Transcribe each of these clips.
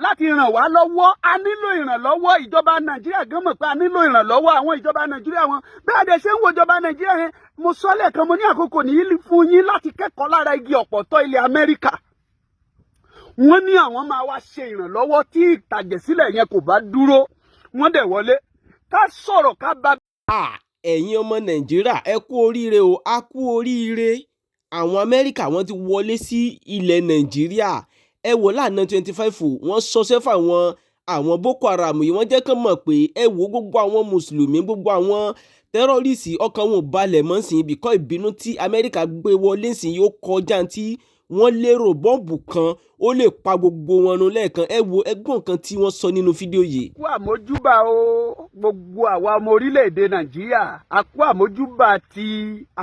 láti ràn wá lọ́wọ́. A nílò ìrànlọ́wọ́. Ìjọba Nàìjíríà gan mọ̀ pé a nílò ìrànlọ́wọ́ àwọn ìjọba Nàìjíríà wọn. Bẹ́ẹ̀ dẹ̀ ṣe ń wo ìjọba Nàìjíríà yẹn, mo sọ lẹ́ẹ̀kan mo ní àkókò nìyí fún yín láti kẹ́kọ̀ọ́ lára igi ọ̀pọ̀tọ́ ilẹ̀ Amẹ́ríkà. Wọ́n ní àwọn máa wá ṣe ìrànlọ́wọ́ tí ìtàjẹ̀sílẹ̀ yẹn kò bá dúró. Wọ́n dẹ̀ wọlé. Ká sọ̀rọ̀ ká bá. Ẹ̀yin ọmọ Nàìjíríà ẹ kú oríire o, a kú oríire. Àwọn Amẹ́ríkà wọ́n ti wọlé sí ilẹ̀ Nàìjíríà. Ẹ wò lánàá 25 wọ́n ṣọṣẹ́ fáwọn Boko Haram yìí, wọ́n jẹ́ kán mọ̀ pé ẹ wò gbogbo àwọn mùsùlùmí, gbogbo àwọn tẹ́rọ́rìsì ọkàn wọn ò balẹ̀ mọ́ sí bìkọ́ ìbínú tí Amẹ́ríkà gbé wọlé sí yóò kọjá tí wọ́n lérò bọ́ǹbù kan ó lè pa gbogbo wọn nù lẹ́ẹ̀kan. Ẹ wo ẹgbọ́n kan tí wọ́n sọ nínú fídíò yìí. Kú àmójúbà o gbogbo àwa ọmọ orílẹ̀-èdè Nàìjíríà. A kú àmójúbà ti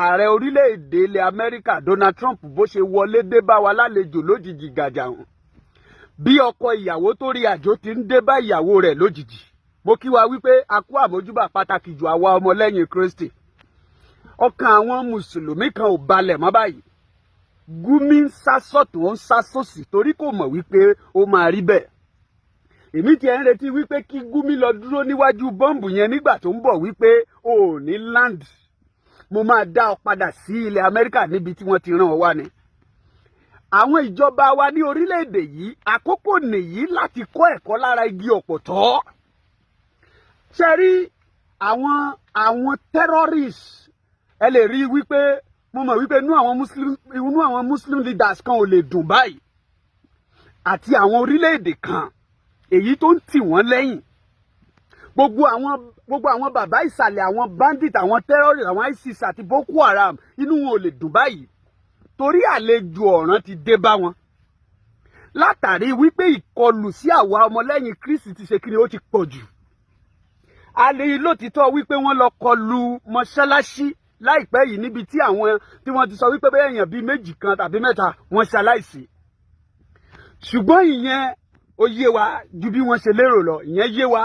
ààrẹ orílẹ̀-èdè ilẹ̀ Amẹ́ríkà Donald Trump bó ṣe wọlé dé bá wa lálejò lójijì gàjà hàn. Bí ọkọ ìyàwó tó rí àjò ti ń dé bá ìyàwó rẹ̀ lójijì. Mo kí wa wípé a kú àmójúbà pàtàkì jù àwa ọmọlẹ́yìn Kristi. Ọkàn àwọn mùsùlùmí kan ò balẹ̀ mọ́ báyìí. Gúmi ń sá sọ́tún ó ń sá sósì torí kò mọ̀ wípé ó máa rí bẹ́ẹ̀. Èmi ti ẹ̀ ń retí wípé kí Gúmi lọ dúró níwájú bọ́ǹbù yẹn nígbà tó ń bọ̀ wípé o ò ní land. Mo máa dá ọ padà sí ilẹ̀ Amẹ́ríkà níbi tí wọ́n ti rán ọ wá ni. Àwọn ìjọba wa ní orílẹ̀-èdè yìí àkókò nìyí láti kọ́ ẹ̀kọ́ lára igi ọ̀pọ̀tọ́. Ṣé rí àwọn terrorists ẹ lè rí wípé mo mọ̀ wípé inú àwọn muslim leaders kan ò lè dùn báyìí àti àwọn orílẹ̀-èdè kan èyí tó ń tì wọ́n lẹ́yìn. Gbogbo àwọn bàbá ìsàlẹ̀, àwọn bandit, àwọn terrorists, àwọn ISIS àti Boko Haram inú wọn ò lè dùn báyìí torí àlejò ọ̀ràn ti dé bá wọn. Látàrí wípé ìkọlù sí àwa ọmọlẹ́yìn Kristi ti ṣe kíni ó ti pọ̀ jù. A lè rí lótìtọ́ wípé wọ́n lọ kọlù mọ́ṣáláṣí láìpẹ́ yìí níbi tí wọ́n ti sọ wípé bẹ́ẹ̀ èèyàn bíi méjì kan tàbí mẹ́ta wọ́n ṣaláìsí. Ṣùgbọ́n ìyẹn ó yé wa ju bí wọ́n ṣe lérò lọ. Ìyẹn yé wa.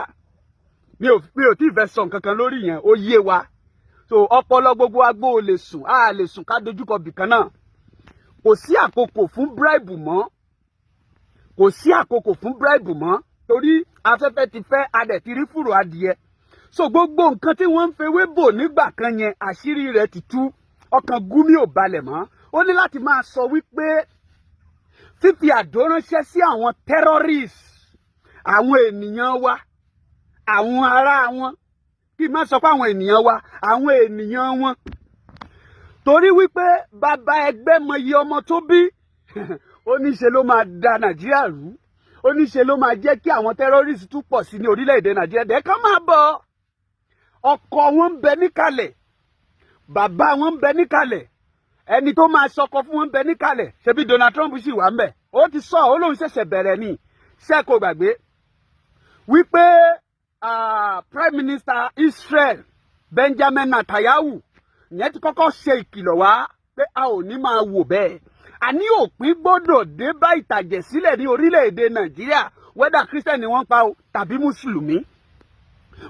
Mi ò tí ì fẹ́ sọ nǹkan kan lórí ìyẹn, ó yé wa. So ọpọlọ gbogbo agbó ò lè sùn, a lè sùn ká dojúkọ bìkan náà. Kò sí àkókò fún bribe mọ́. Kò sí àkókò fún bribe mọ́ torí afẹ́fẹ́ ti fẹ́ adẹ̀ ti rí fùrọ̀ adìẹ. So gbogbo nǹkan tí wọ́n ń fewé bò nígbà kan yẹn àṣírí rẹ̀ ti tú. Ọkàn Gúmi ò balẹ̀ mọ́. Ó ní láti máa sọ wípé fífi àdó ránṣẹ́ sí àwọn terrorists, àwọn ènìyàn wa, àwọn ará wọn, kí n má sọ pé àwọn ènìyàn wa, àwọn ènìyàn wọn. Torí wípé bàbá ẹgbẹ́ mọyì ọmọ tó bí, ó ní ṣe ló máa da Nàìjíríà rú. Ó ní ṣe ló máa jẹ́ kí àwọn terrorists tún pọ̀ sí ní orílẹ̀-èdè Nàìjíríà. Dẹ́kan máa bọ̀. Ọkọ wọn ń bẹ níkàlẹ̀, bàbá wọn ń bẹ níkàlẹ̀, ẹni tó máa sọkọ fún wọn ń bẹ níkàlẹ̀. Ṣebí Donald Trump sì wà ń bẹ. Ó ti sọ ó lóun ṣẹ̀ṣẹ̀ bẹ̀rẹ̀ ni. Ṣé kò gbàgbé wípé Prime Minister Israel Benjamin Netanyahu ìyẹn ti kọ́kọ́ ṣe ìkìlọ̀ wá pé a ò ní máa wò bẹ́ẹ̀. Àní òpin gbọ́dọ̀ dé bá ìtàjẹ̀sílẹ̀ ní orílẹ̀-èdè Nàìjíríà whether Christian ni wọ́n pa o tàbí Mùsùlùmí.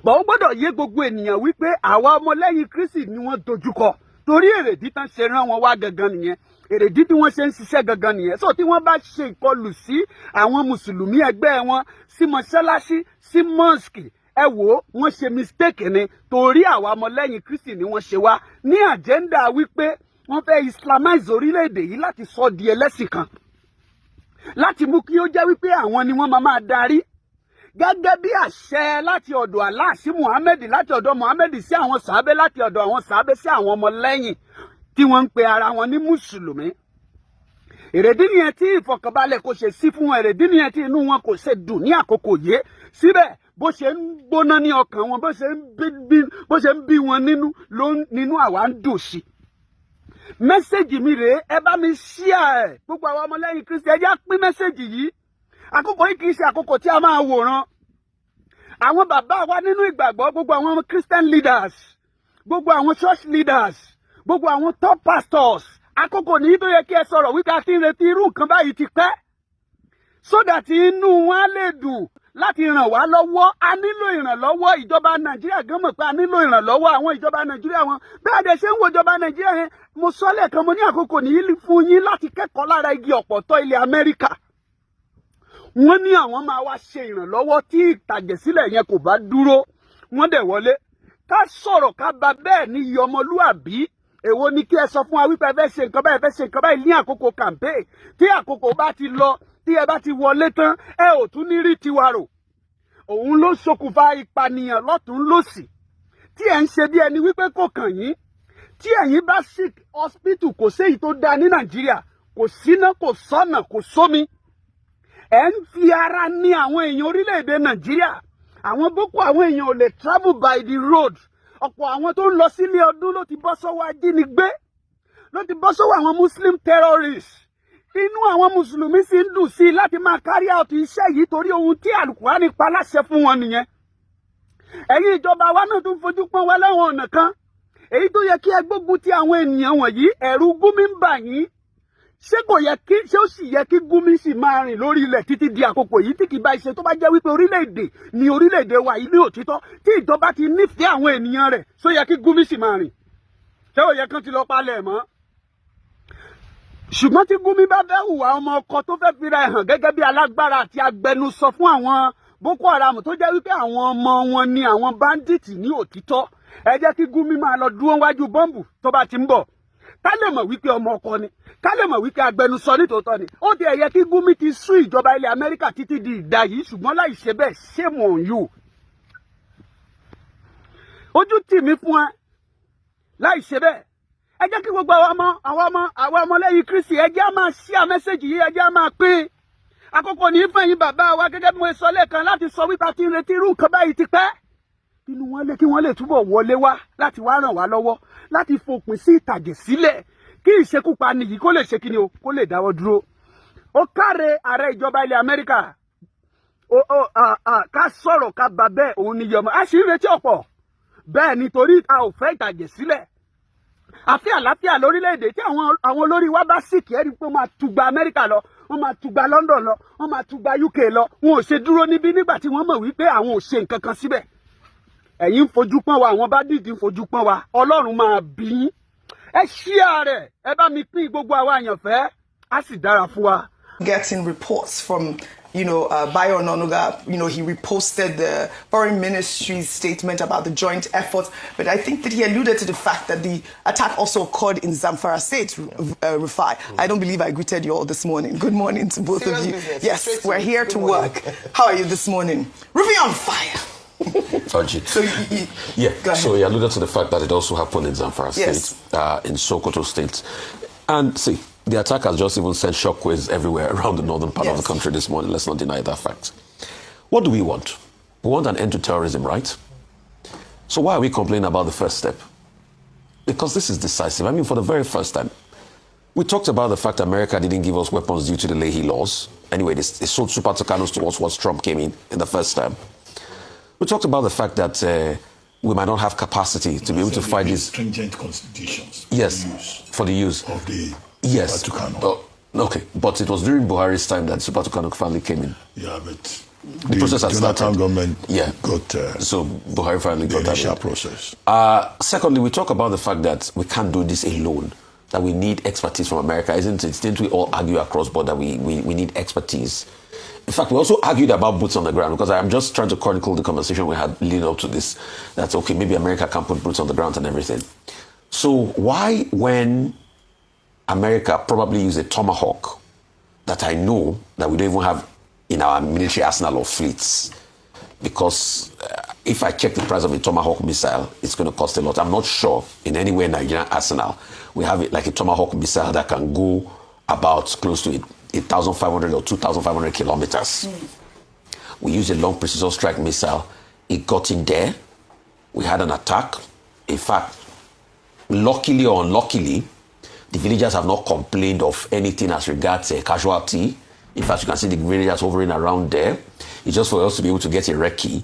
Bọ̀ ó gbọ́dọ̀ yé gbogbo ènìyàn wípé àwa ọmọlẹ́yìn Kristi ni wọ́n dojúkọ torí èrèdí tán ṣe rán wọn wá gangan nìyẹn. Èrèdí tí wọ́n ṣe ń ṣiṣẹ́ gangan nìyẹn. So tí wọ́n bá ṣe ìkọlù sí àwọn Mùsùlùmí ẹgbẹ́ wọn, sí mọ́ṣáláṣí, sí mosque, ẹ wò ó wọ́n ṣe mistake ni torí àwa ọmọlẹ́yìn Kristi ni wọ́n ṣe wá ní agenda wípé wọ́n fẹ́ Islamize orílẹ̀-èdè yìí láti sọ di ẹlẹ́sìn kan, láti mú kí ó jẹ́ wípé àwọn ni wọ́n máa darí gẹ́gẹ́ bí àṣẹ láti ọ̀dọ̀ Allah sí Muhammad, láti ọ̀dọ̀ Muhammad sí àwọn sàábé, láti ọ̀dọ̀ àwọn sàábé sí àwọn ọmọlẹ́yìn tí wọ́n ń pe ara wọn ní Mùsùlùmí. Èrèdí nìyẹn tí ìfọ̀kànbalẹ̀ kò ṣe sí fún wọn. Èrèdí nìyẹn tí inú wọn kò ṣe dùn ní àkókò yìí. Síbẹ̀ bó ṣe ń gbóná ní ọkàn wọn, bó ṣe ń bí wọn nínú àwa ń dùn sí. Mẹ́sẹ̀gì mi rèé, ẹ bá mi share ẹ̀. Gbogbo àwọn ọmọlẹ́yìn Kristi ẹ jẹ́ pín mẹ́sẹ̀gì yìí. Àkókò yìí kì í ṣe àkókò tí a máa wòran. Àwọn bàbá wa nínú ìgbàgbọ́, gbogbo àwọn Christian leaders, gbogbo àwọn church leaders, gbogbo àwọn top pastors, àkókò nìyí tó yẹ kí ẹ sọ̀rọ̀ wípé a ti ń retí irú nǹkan báyìí ti pẹ́. So that inú wọn á lè dùn láti ràn wá lọ́wọ́. A nílò ìrànlọ́wọ́. Ìjọba Nàìjíríà gan mọ̀ pé a nílò ìrànlọ́wọ́ àwọn ìjọba Nàìjíríà wọn. Bẹ́ẹ̀ dẹ̀ ṣe ń wo ìjọba Nàìjíríà yẹn, mo sọ lẹ́ẹ̀kan mo ní àkókò nìyí fún yín láti kẹ́kọ̀ọ́ lára igi ọ̀pọ̀tọ́ ilẹ̀ Amẹ́ríkà. wọ́n ní àwọn máa wá ṣe ìrànlọ́wọ́ tí ìtàjẹ̀sílẹ̀ yẹn kò bá dúró, wọ́n dẹ̀ wọlé. Ká sọ̀rọ̀ ká ba bẹ́ẹ̀ ní iye ọmọlúàbí. Èwo ni kí ẹ sọ fún wa wípé ẹ fẹ́ ṣe nǹkan báyìí, ẹ fẹ́ ṣe nǹkan báyìí ní àkókò campaign. Tí àkókò bá ti lọ, tí ẹ bá ti wọlé tán, ẹ ò tún ní rí tiwa rò. Òun ló ṣokùnfà ìpànìyàn lọ́tún lósì. Tí ẹ ń ṣe bí ẹni wípé kò kàn yín. Tí ẹ̀yin bá sick hospital kò séyìí tó dáa ní Nàìjíríà, kò síná, kò sọ́nà, kò sómi. Ẹ ń fi ara ní àwọn èèyàn orílẹ̀-èdè Nàìjíríà. Àwọn àwọn èèyàn ò lè travel by the road. Ọ̀pọ̀ àwọn tó ń lọ sílé ọdún ló ti bọ́ sọ́wọ́ ajínigbé, ló ti bọ́ sọ́wọ́ àwọn Muslim terrorists. Inú àwọn Mùsùlùmí sì ń dùn sí i láti máa carry out iṣẹ́ yìí torí ohun tí Àlùkùránì pa láṣẹ fún wọn nìyẹn. Ẹ̀yin ìjọba wa náà tún fojú pọ́n wa láwọn ọ̀nà kan. Èyí tó yẹ kí ẹ gbógun ti àwọn ènìyàn wọ̀nyí, ẹ̀rù Gúmi ń bà yín. Ṣé ó sì yẹ kí Gúmi sì máa rìn lórí ilẹ̀ títí di àkókò yìí tí kì í bá ṣe tó bá jẹ́ wípé orílẹ̀-èdè ni orílẹ̀-èdè wa yìí ní òtítọ́ tí ìjọba ti nífẹ̀ẹ́ àwọn ènìyàn rẹ̀, ṣó yẹ kí Gúmi sì máa rìn? Ṣé ó yẹ kán ti lọ palẹ̀ mọ́? Ṣùgbọ́n tí Gúmi bá fẹ́ hùwà ọmọ ọkọ tó fẹ́ fira ẹ̀ hàn gẹ́gẹ́ bí alágbára àti agbẹnusọ fún àwọn Boko Haram tó jẹ́ wípé àwọn ọmọ wọn ni àwọn bandits ní òtítọ́, ẹ jẹ́ kí Gúmi máa lọ dúró wájú bọ́ǹbù tó bá ti ń bọ̀. Ká lè mọ̀ wípé ọmọ ọkọ ni, ká lè mọ̀ wípé agbẹnusọ nítòótọ́ ni. Ó ti ẹ̀yẹ kí Gúmi ti sún ìjọba ilẹ̀ Amẹ́ríkà títí di ìdá yìí, ṣùgbọ́n láì ṣe bẹ́ẹ̀, shame on you. Ojú tì mí fún ẹ láì ṣe bẹ́ẹ̀. Ẹ jẹ́ kí gbogbo àwọn ọmọlẹ́yìn Kristi ẹ jẹ́ á máa share message yìí, ẹ jẹ́ á máa pín. Àkókò ní fún ẹ̀yin bàbá wa gẹ́gẹ́ bí mo sọ lẹ́ẹ̀kan láti sọ wípé a ti ń retí irú nǹkan báyìí ti pẹ́. Inú wọn lé kí wọ́n lè túbọ̀ wọlé wá láti wá ràn wá lọ́wọ́ láti fòpin sí ìtàjẹ̀sílẹ̀ kí ìṣekúpani yìí kó lè ṣe kíni o, kó lè dáwọ́ dúró. Ó káre ààrẹ ìjọba ilẹ̀ Amẹ́ríkà. Ká sọ̀rọ̀ ká bà bẹ́ẹ̀ òun ni yọmọ. A sì ń retí ọ̀pọ̀. Bẹ́ẹ̀ nítorí a ò fẹ́ ìtàjẹ̀sílẹ̀. Àfi àlàáfíà lórílẹ̀-èdè tí àwọn olórí wa bá sìkì ẹ́ rí pé wọ́n máa tùgbà Amẹ́ríkà lọ, wọ́n máa tùgbà London lọ, wọ́n máa tùgbà UK lọ. Wọn ò ṣe dúró níbí nígbà tí wọ́n mọ̀ wípé àwọn ò ṣe nǹkan kan síbẹ̀. Ẹ̀yin ń fojú pọ́n wa, àwọn bá dìdí ń fojú pọ́n wa. Ọlọ́run máa bí yín. Ẹ share rẹ̀, ẹ bá mi pín gbogbo àwa àyànfẹ́, á sì dára fún wa. Getting reports from, Bayo, he reposted the foreign ministry's statement about the joint effort. But I think that he alluded to the fact that the attack also occurred in Zamfara State, Rufai. I don't believe I greeted you all this morning. Good morning to both of you. Yes, we're here to work. How are you this morning? Rufai on fire. So he alluded to the fact that it also happened in Zamfara State, in Sokoto State. And see, the attack has just even sent shockwaves everywhere around the northern part of the country this morning. Let's not deny that fact. What do we want? We want an end to terrorism, right? So why are we complaining about the first step? Because this is decisive. I mean, for the very first time, we talked about the fact that America didn't give us weapons due to the Leahy laws. Anyway, they sold Super Tucanos to us once Trump came in the first time. We talked about the fact that we might not have capacity to be able to fight these stringent constitutions. Yes, for the use of the yes. Super Tucano. Okay, but it was during Buhari's time that Super Tucano finally came in. Yeah, but the process has started. Government got so Buhari finally got that initial process. Secondly, we talk about the fact that we can't do this alone. That we need expertise from America, isn't it? Didn't we all argue across board that we need expertise? In fact, we also argued about boots on the ground, because I'm just trying to chronicle the conversation we had leading up to this. That's okay, maybe America can put boots on the ground and everything. So why, when America probably use a Tomahawk that I know that we don't even have in our military arsenal or fleets, because if I check the price of a Tomahawk missile, it's going to cost a lot. I'm not sure in any way in Nigerian arsenal we have it like a Tomahawk missile that can go about close to 8,500 or 2,500 kilometers. We used a long precision strike missile. It got in there. We had an attack. In fact, luckily or unluckily, the villagers have not complained of anything as regards a casualty. In fact, you can see the villagers hovering around there. It's just for us to be able to get a recce.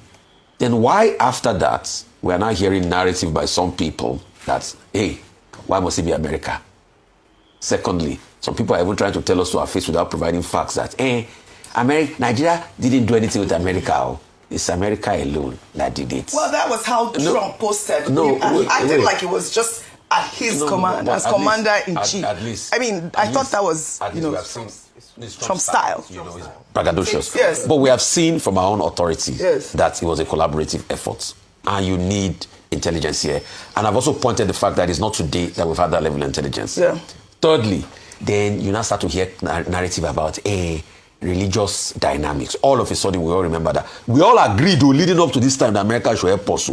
Then why after that, we are now hearing narrative by some people that, hey, why must it be America? Secondly, some people are even trying to tell us to our face without providing facts that, Nigeria didn't do anything with America. It's America alone that did it. Well, that was how Trump posted. No, acted like it was just at his command, as commander-in-chief. At least. I mean, I thought that was, at least Trump style. You know, it's braggadocious. Yes. But we have seen from our own authorities Yes. that it was a collaborative effort. And you need intelligence here. And I've also pointed the fact that it's not today that we've had that level of intelligence. Yeah. Thirdly, then you now start to hear narrative about religious dynamics. All of a sudden, we all remember that. We all agreed, leading up to this time, that America should help us.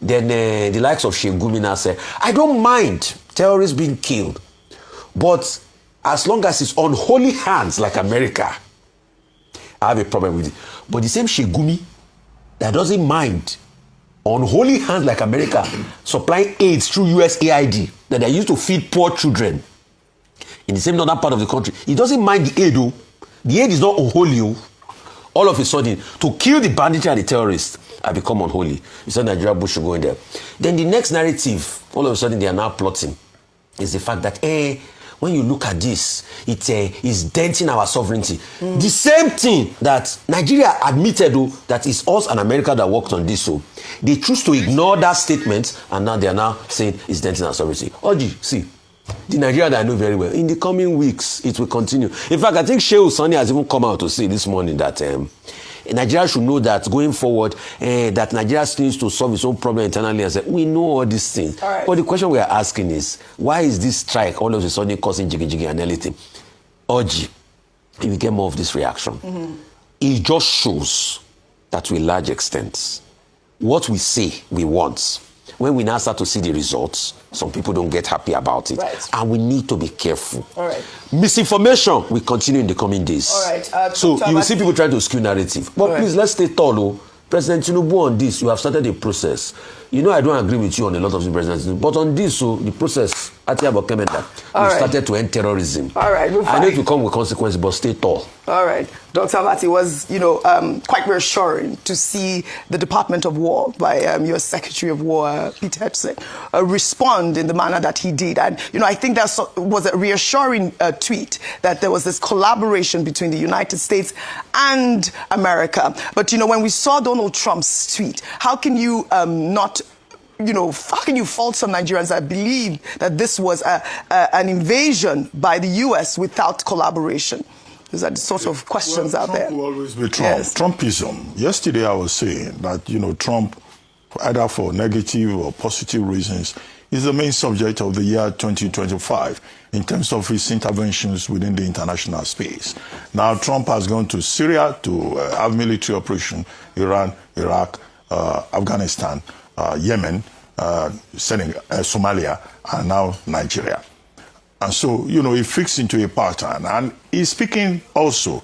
Then the likes of Sheikh Gumi now said, I don't mind terrorists being killed, but as long as it's on holy hands like America, I have a problem with it. But the same Sheikh Gumi that doesn't mind on holy hands like America supplying aids through USAID that they used to feed poor children in the same northern part of the country, he doesn't mind the aid. The aid is not unholy. All of a sudden, to kill the banditry and the terrorists have become unholy. You said Nigeria Bush should go in there. Then the next narrative, all of a sudden they are now plotting, is the fact that, when you look at this, it is denting our sovereignty. The same thing that Nigeria admitted, that it's us and America that worked on this. So they choose to ignore that statement, and now they are now saying it's denting our sovereignty. Oji, see, the Nigeria that I know very well, in the coming weeks, it will continue. In fact, I think Shehu Sani has even come out to say this morning that Nigeria should know that going forward, that Nigeria needs to solve its own problem internally. And say, we know all these things. All right. But the question we are asking is, why is this strike all of a sudden causing jiggy and everything? Oji, if we get more of this reaction, it just shows that to a large extent, what we say we want, when we now start to see the results, some people don't get happy about it. Right. And we need to be careful. All right. Misinformation will continue in the coming days. All right. So you will see people trying to skew narrative. But please, let's stay tall. President Tinubu, on this, you have started a process. You know, I don't agree with you on a lot of things, President Tinubu. But on this, the process, you started to end terrorism. All right. I know it will come with consequences, but stay tall. All right. Dr. Abati, was, quite reassuring to see the Department of War by your Secretary of War, Pete Hegseth, respond in the manner that he did. And, I think that was a reassuring tweet that there was this collaboration between the United States and America. But, when we saw Donald Trump's tweet, how can you not... how can you fault some Nigerians that believe that this was an invasion by the U.S. without collaboration? Those are the sort of questions out there. Trump will always be Trump. Yes. Trumpism. Yesterday I was saying that, Trump, either for negative or positive reasons, is the main subject of the year 2025 in terms of his interventions within the international space. Now, Trump has gone to Syria to have military operation, Iran, Iraq, Afghanistan, Yemen, Somalia, and now Nigeria. And so, he fits into a pattern. And he's speaking also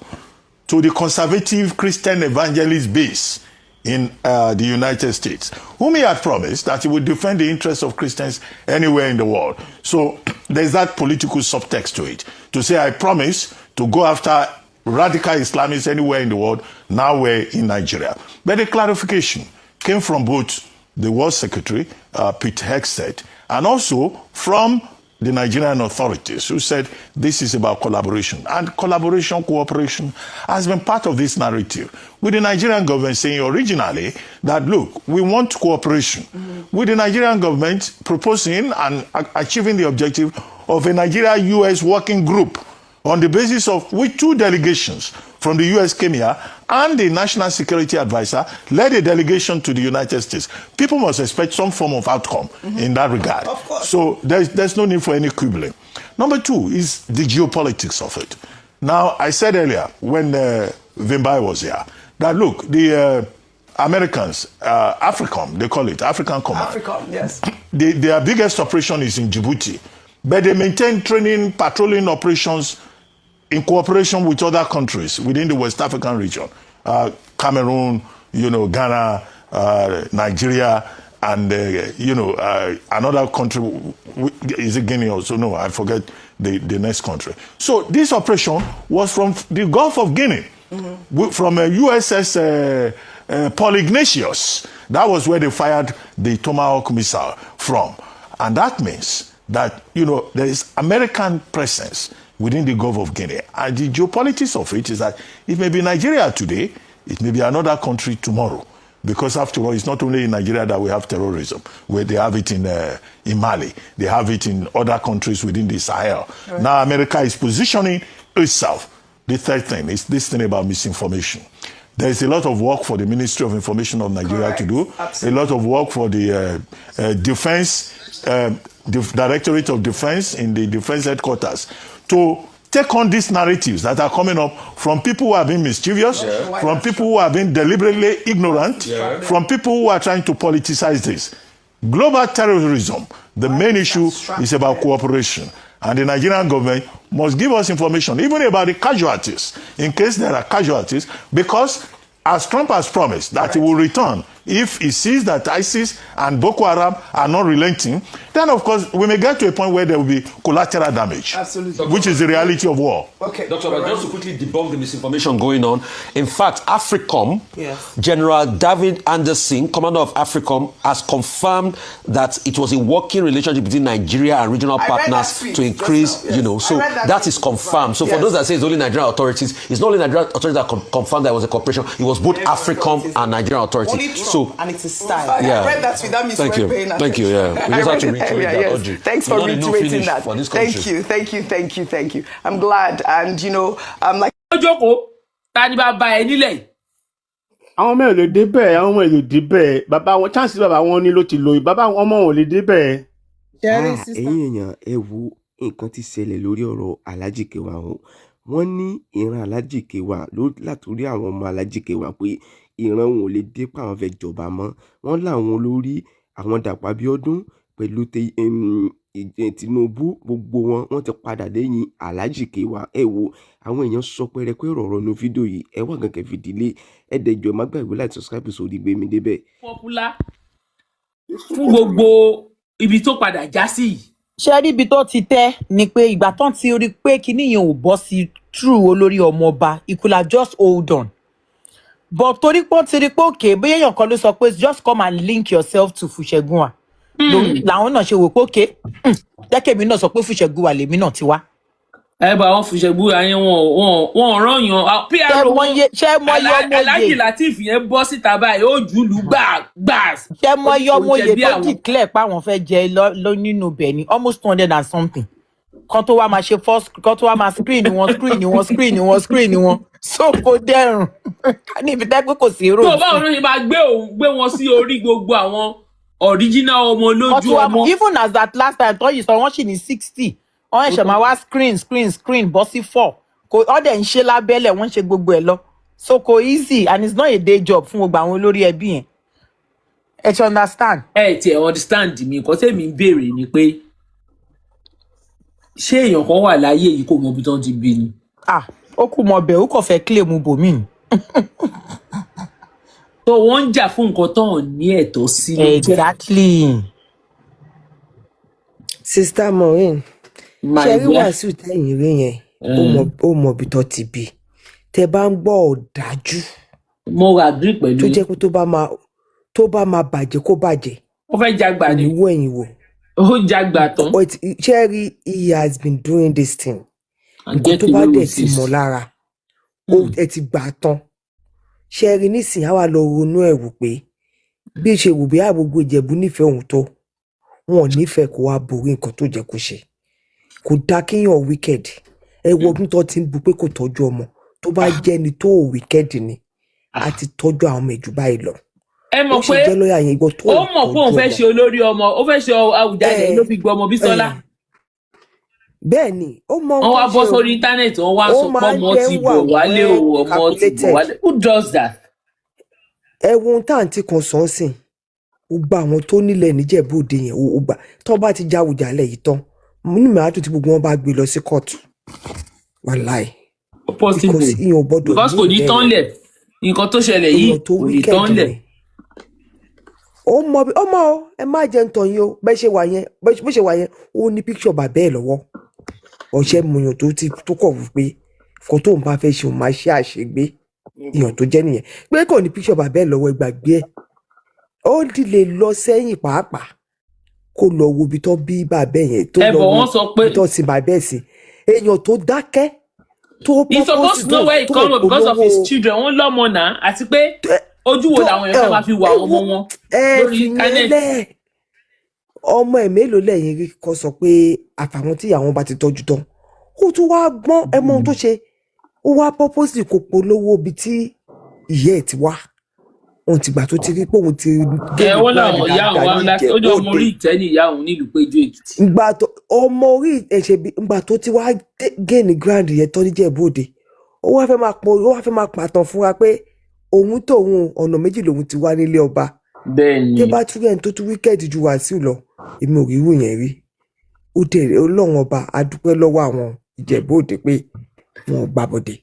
to the conservative Christian evangelist base in the United States, whom he had promised that he would defend the interests of Christians anywhere in the world. So there's that political subtext to it, to say, I promise to go after radical Islamists anywhere in the world. Now we're in Nigeria. But the clarification came from both the War Secretary, Pete Hegseth, and also from the Nigerian authorities, who said this is about collaboration. And collaboration, cooperation has been part of this narrative, with the Nigerian government saying originally that, look, we want cooperation. With the Nigerian government proposing and achieving the objective of a Nigeria-US working group on the basis of which two delegations from the U.S. came here, and the National Security Advisor led a delegation to the United States. People must expect some form of outcome in that regard. Of course. So there's no need for any quibbling. Number two is the geopolitics of it. Now, I said earlier, when Bayi was here, that look, the Americans, AFRICOM, they call it, African Command. AFRICOM, yes. Their biggest operation is in Djibouti. But they maintain training, patrolling operations in cooperation with other countries within the West African region. Cameroon, Ghana, Nigeria, and, another country, is it Guinea also? No, I forget the next country. So this operation was from the Gulf of Guinea, from USS Paul Ignatius. That was where they fired the Tomahawk missile from. And that means that, there is American presence within the Gulf of Guinea. And the geopolitics of it is that it may be Nigeria today, it may be another country tomorrow. Because after all, it's not only in Nigeria that we have terrorism, where they have it in Mali, they have it in other countries within the Sahel. Right. Now America is positioning itself the third thing is this thing about misinformation. There is a lot of work for the Ministry of Information of Nigeria to do. Absolutely. A lot of work for the Defense, the Directorate of Defense in the Defense Headquarters to take on these narratives that are coming up from people who are being mischievous, from people who are being deliberately ignorant, from people who are trying to politicize this. Global terrorism, the main issue is about cooperation. And the Nigerian government must give us information, even about the casualties, in case there are casualties, because as Trump has promised that he will return if he sees that ISIS and Boko Haram are not relenting, then of course we may get to a point where there will be collateral damage. Absolutely. Which is the reality of war. Okay. Dr. But just to quickly debunk the misinformation going on, in fact, AFRICOM, General David Anderson, commander of AFRICOM, has confirmed that it was a working relationship between Nigeria and regional partners to increase, so that is confirmed. So for those that say it's only Nigerian authorities, it's not only Nigerian authorities that confirmed that it was a cooperation, it was both AFRICOM and Nigerian authorities. So, and it's a style. I read that without me Thank you. paying attention. Thank you, yeah. We just have to reiterate that, Audrey. Thanks for reiterating that. Thank you. I'm glad. And, like... ta ni bàbá ẹ nílẹ̀. àwọn ọmọ ẹ lè débẹ̀ àwọn ọmọ ẹ lè débẹ̀ bàbá wọn chance bàbá wọn ní ló ti lò bàbá ọmọ wọn lè débẹ̀. ẹ̀yin èèyàn ẹ wo nǹkan tí ṣẹlẹ̀ lórí ọ̀rọ̀ Alhaji K1 o wọ́n ní ìran Alhaji K1 látòrí àwọn ọmọ Alhaji K1 pé ìran wọn ò lè dé pa àwọn fẹ́ jọba mọ́ wọ́n láwọn olórí àwọn Dàpọ̀ Abíọ́dún pẹ̀lú Tinubu gbogbo wọn ti padà lẹ́yìn Alhaji K1 ẹ wo àwọn èèyàn sọ pẹ́rẹpẹ́ ọ̀rọ̀ nu fídíò yìí ẹ wá gànkẹ́ fìdílé ẹ̀ẹ́dẹ̀jọ má gbàgbé láti subscribe sórí Gbémi Débẹ̀. Popular fún gbogbo ibi tó padà já sí yìí. ṣé rí ibi tó ti tẹ́ ni pé ìgbà tán ti rí pé kinní yẹn ò bọ́ sí true olórí ọmọ ọba he could have just hold on but torí pé ó ti rí pé òkè bóyá èèyàn kan ló sọ pé just come and link yourself to Fúṣẹ̀gúnwà làwọn náà ṣe wò pé òkè jẹ́kẹ̀mí náà sọ pé Fúṣẹ̀gúnwà lèmi náà ti wá. ẹ bá wọn Fúṣẹ̀gúnwà yẹn wọn rán yan pr Alhaji Lateef yẹn bọ́ síta báyìí ó jùlù gbà. ṣé mọ iye ọmọ oyè tó declare pé àwọn fẹ́ jẹ lọ nínú bẹ̀ ni almost 200 and something kan tó wá máa ṣe first kan tó wá máa screen wọn so kò dẹrùn níbi tẹ́ pé kò sí rò. tó báwo ló ṣe máa gbé wọn sí orí gbogbo àwọn original ọmọ lójú ọmọ. even as that last time tó yìí sọ wọ́n sì ní 60 wọ́n ẹ̀ṣẹ̀ máa wá screen bọ́ sí 4 kò ọ̀dẹ̀ ń ṣe lábẹ́lẹ̀ wọ́n ń ṣe gbogbo ẹ̀ lọ so kò easy and it's not a day job fún gbogbo àwọn olórí ẹbí yẹn ẹ ti understand. ẹ ti understand mi nǹkan tẹ́mi ń béèrè ni pé ṣé èèyàn kan wà láyé yìí kò mọ ibi tó ń ti bí ni. ó kù mọ bẹ́ẹ̀ ó kàn fẹ́ claim bòmí ni. so wọ́n ń jà fún nǹkan tó hàn ní ẹ̀tọ́ sí. exactly. Sister Maureen ṣe rí Wàsíù tẹ̀yìn rí yẹn ó mọ ibi tó ti bí tẹ bá ń gbọ́ ọ̀dájú. mo agree pẹ̀lú. tó jẹ́ pé tó bá máa bàjẹ́ kó bàjẹ́. ó fẹ́ jagbà ni. ìwọ ẹ̀yìn wò. ó jagbà tán. ṣe rí he has been doing this thing. nǹkan tó bá dẹ̀ ti mọ̀ lára ẹ ti gbà tán. ṣe rí nísìnyí àwa lọ ronú ẹ̀ wò pé bí ṣe wù bí àgbogbo Ìjẹ̀bú nífẹ̀ẹ́ òun tó wọn ò nífẹ̀ẹ́ kó wá borí nǹkan tó jẹ́ kó ṣe. kò dá kéèyàn wicked ẹ wo ọdún tó ti ń bu pé kò tọ́jú ọmọ tó bá jẹ́ ni tó wicked ni a ti tọ́jú àwọn ọmọ ìjù báyìí lọ. ẹ mọ̀ pé ó mọ̀ pé òun fẹ́ ṣe olórí ọmọ ó fẹ́ ṣe Àwùjalẹ̀ ló fi gbọ́ ọmọ Bísọ́lá. bẹ́ẹ̀ ni ó mọ wọ́n wá bọ́ sórí íńtánẹ́ẹ̀tì wọ́n wá sọ pé ọmọ ti bọ̀ wálé o ọmọ ti bọ̀ wálé who does that. ẹ wo ohun tá à ń tí kan sàn sìn ó gba àwọn tó nílẹ̀ níjẹ̀bú òde yẹn ó gbà tó bá ti já Àwùjalẹ̀ yìí tán nínú mìíràn tó ti gbogbo wọn bá gbé lọ sí kóòtù wàláì. because kò ní tán lẹ̀ nǹkan tó ṣẹlẹ̀ yìí kò ní tán lẹ̀. ọmọ ẹ má jẹun tán yín o bó ṣe wà yẹn ó ní píkṣọ bàbá ẹ lọ́wọ́ ọ̀ṣẹ́ mọ̀yàn tó kọ̀ wù pé kò tó ń bá fẹ́ ṣe òun máa ṣe àṣegbé ìyàn tó jẹ́ nìyẹn pé kò ní píkṣọ bàbá ẹ lọ́wọ́ ìgbàgbé ẹ̀ ó ti lè lọ sẹ́yìn pàápàá kó lọ wo ibi tó bí bàbá yẹn tó lọ wo ibi tó sì bàbá ẹ̀ sí èèyàn tó dákẹ́ tó pọ́pọ́ sí he's supposed to know where he come from because of his children wọ́n lọ́mọ náà àti pé ojú wo làwọn èèyàn máa fi wà ọmọ wọn lórí íńtánẹ́ẹ̀tì. ọmọ ẹ̀ mélòó lẹ́yìn rí kọ́ sọ pé àfàwọn tí àwọn bá ti tọ́jú tán ó tún wá gbọ́n ẹ mọ ohun tó ṣe ó wá purposely kó polówó ibi tí ìyá ẹ̀ ti wá òun tìgbà tó ti rí pé òun ti ẹ wọ́n làwọn ìyá òun wá láti ó ní ọmọ orí ìtẹ́ ní ìyá òun nílùú Péjú Èkìtì. ìgbà tó ọmọ orí ẹ̀ṣẹ̀ bí ìgbà tó ti wá gẹ́ẹ̀nì grand yẹn tán níjẹ̀bú Òde ó wá fẹ́ máa pàtàn fún wa pé òun tóun ọ̀nà méjì lòun ti wá nílé ọba. bẹ́ẹ̀ni tí bá tún rẹ̀ tó tún wíkẹ́ẹ̀dì ju Wàsíù lọ èmi ò rí irú yẹn rí ó dẹ̀ Ọlọ́run ọba a dúpẹ́ lọ́wọ́ àwọn Ìjẹ̀bú Òde pé wọn ò gbàbọ̀dẹ̀.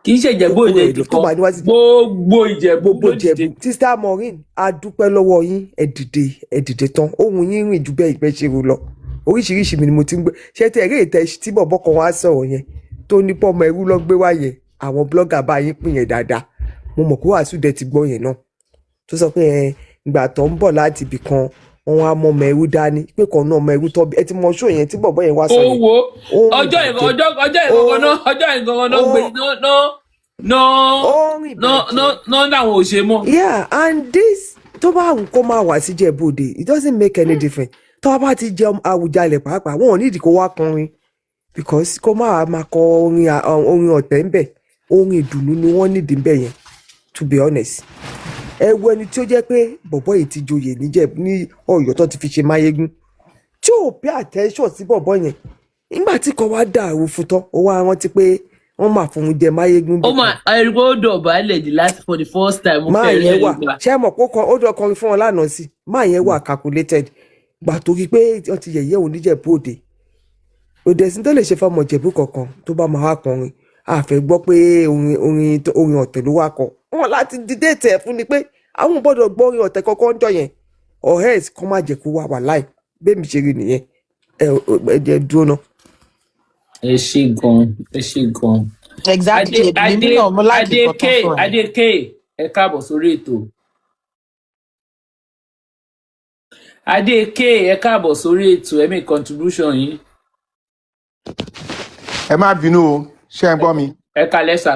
kì í ṣe Ìjẹ̀bú Òde nìkan gbogbo Ìjẹ̀bú Sister Maureen a dúpẹ́ lọ́wọ́ yín ẹ dìde tán ohun yín rìn ju bẹ́ẹ̀ ìpẹ́ ṣe rò lọ oríṣiríṣi mi ni mo ti ń gbé ṣé tẹ̀ eré ìtẹ́ tí bọ̀bọ̀ kan wá sọ̀rọ̀ yẹn tó ní pọ́ ọmọ ẹrú lọ gbé wá yẹn àwọn blogger bá yín pín yẹn dáadáa mo mọ̀ pé Wàsíù dẹ̀ ti gbọ́ yẹn náà tó sọ pé ìgbà tó ń bọ̀ láti ibì kan wọn á mọ ọmọ ẹrú dání pé kan náà ọmọ ẹrú tọ́ bí ẹ ti mọ ṣó yẹn tí bọ̀bọ̀ yẹn wá sọ yẹn. owó ọjọ́ ìgbọ̀ngàn náà gbé náà làwọn ò ṣe mọ́. yeah and this tó bá ń kó máa wá sí Ìjẹ̀bú Òde it doesn't make any difference tó bá ti jẹun Àwùjalẹ̀ pàápàá wọn ò nídìí kó wá kọrin because kó máa kọ orin ọ̀tẹ̀ ń bẹ̀ orin ìdùnnú ni wọ́n nídìí ń bẹ̀ yẹn to be honest. ẹ wo ẹni tí ó jẹ́ pé bọ̀bọ̀ yìí ti joyè ní Ọ̀yọ́ tó ti fi ṣe máyégún tí ò pay attention sí bọ̀bọ̀ yẹn nígbà tí kan wá dàrú fún tán ó wá rántí pé wọ́n máa fún un jẹ máyégún. ó máa ẹrú dọ̀bálẹ̀ the last for the first time. máa yẹn wà ṣé mọ̀ kó ó dọ̀ kọrin fún wọn lánàá sí máa yẹn wà calculated gbà tó rí pé wọ́n ti yẹ̀yẹ́ òun níjẹ̀bú Òde òde sí tó lè ṣe fọmọ Ìjẹ̀bú kankan tó bá máa wá kọrin àfẹ́ gbọ́ pé orin ọ̀tẹ̀ ló wá kọ wọn láti dìde tẹ̀ fún ni pé àwọn gbọ́dọ̀ gbọ́ orin ọ̀tẹ̀ kankan ń jọ yẹn ọ̀hẹ́s kọ́ má jẹ́ kó wà wà láì bẹ́ẹ̀ mi ṣe rí nìyẹn ẹ jẹ́ dúró náà. ẹ ṣe gan. exactly Adéke ẹ káàbọ̀ sórí ètò. Adéke ẹ káàbọ̀ sórí ètò ẹ make contribution yín. ẹ má bínú o ṣé ẹ gbọ́ mi. ẹ kalẹ́ sà.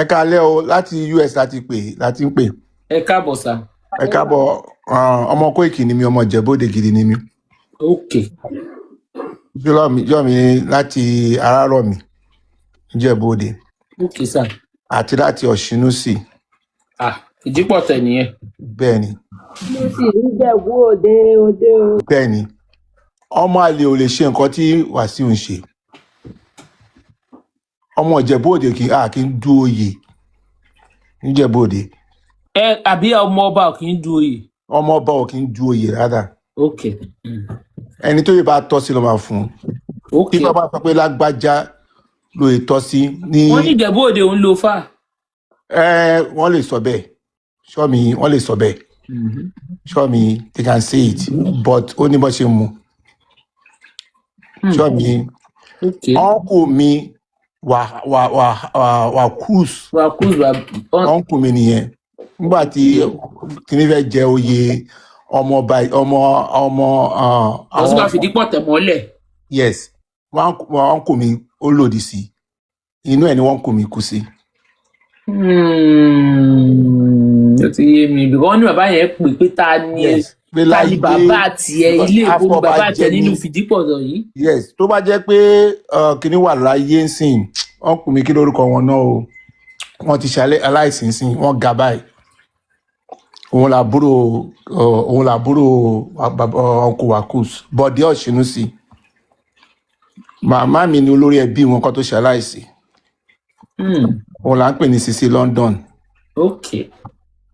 ẹ kalẹ́ o láti US láti ń pè. ẹ káàbọ̀ sà. ẹ káàbọ̀ ọmọ Kóìkì ni mi ọmọ Ìjẹ̀bú Òde gidi ni mi. ok. jọ́ mi láti Arárọ̀mí Ìjẹ̀bú Òde. ok sà. àti láti Ọ̀ṣínúsì. Ìdípọ̀tẹ̀ nìyẹn. bẹ́ẹ̀ ni. mo sì ń Ìjẹ̀bú Òde o. bẹ́ẹ̀ ni ọmọ àlè ò lè ṣe nǹkan tí Wàsíù ń ṣe ọmọ Ìjẹ̀bú Òde kì í du oyè níjẹ̀bú Òde. àbí ọmọ ọba ò kì í du oyè. ọmọ ọba ò kì í du oyè rárá. ok. ẹni tó yẹ bá tọ́ sí ló máa fún un. ok. tí bàbá sọ pé lágbájá ló yẹ tọ́ sí ní. wọ́n ní Ìjẹ̀bú Òde òun lo fà. wọ́n lè sọ bẹ́ẹ̀ ṣọ́mi wọ́n lè sọ bẹ́ẹ̀ ṣọ́mi they can say it but ó ní bó ṣe mu ṣọ́mi ọ̀nkù mi wà cruise ọ̀nkù mi nìyẹn nígbà tí kìnìún fẹ́ jẹ oyè ọmọ ọsùn bá fìdí pọ̀ tẹ̀ mọ́lẹ̀. yes ọ̀nkù mi ó lòdì sí inú ẹ̀ ni wọ́n kù mí kú sí. ó ti yé mi bí wọ́n ní bàbá yẹn pè pé ta ni bàbá tiẹ̀ ilé ìbò ni bàbá tiẹ̀ nínú fìdípọ̀ yìí. yes tó bá jẹ́ pé kíní wà láyé ń sìn wọ́n kù mí kí lórúkọ wọn náà o wọ́n ti ṣe aláìsìn sìn wọ́n ga báyìí òun làbúrò ọkọ wàkúùs bọ̀dé Ọ̀ṣínúsì màmá mi ni olórí ẹbí wọn kan tó ṣe aláìsìn òun là ń pè ní Sisi London. ok.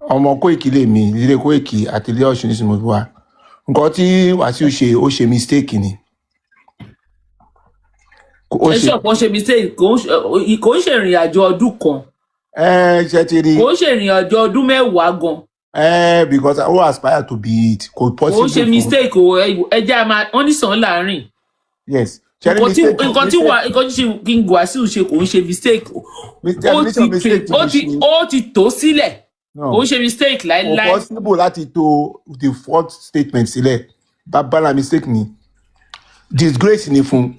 ọmọ Kóìkì lèmi ilé Kóìkì àti ilé Ọ̀ṣínúsì mo fi wá nǹkan tí Wàsíù ṣe ó ṣe mistake ni. ẹ ṣọ̀pọ̀ ṣe mistake kò ń ṣe ìrìn àjò ọdún kan. ṣe ti rí. kò ń ṣe ìrìn àjò ọdún mẹ́wàá gan. because I aspire to be it kò possible. kò ń ṣe mistake o ẹ jẹ́ wọ́n ní sàn láàrin. yes. nǹkan tí King Wàsíù ṣe kò ń ṣe mistake ó ti tó sílẹ̀ kò ń ṣe mistake láíláí. kò possible láti tó the fourth statement sílẹ̀ bàbá mistake ni disgrace ni fún.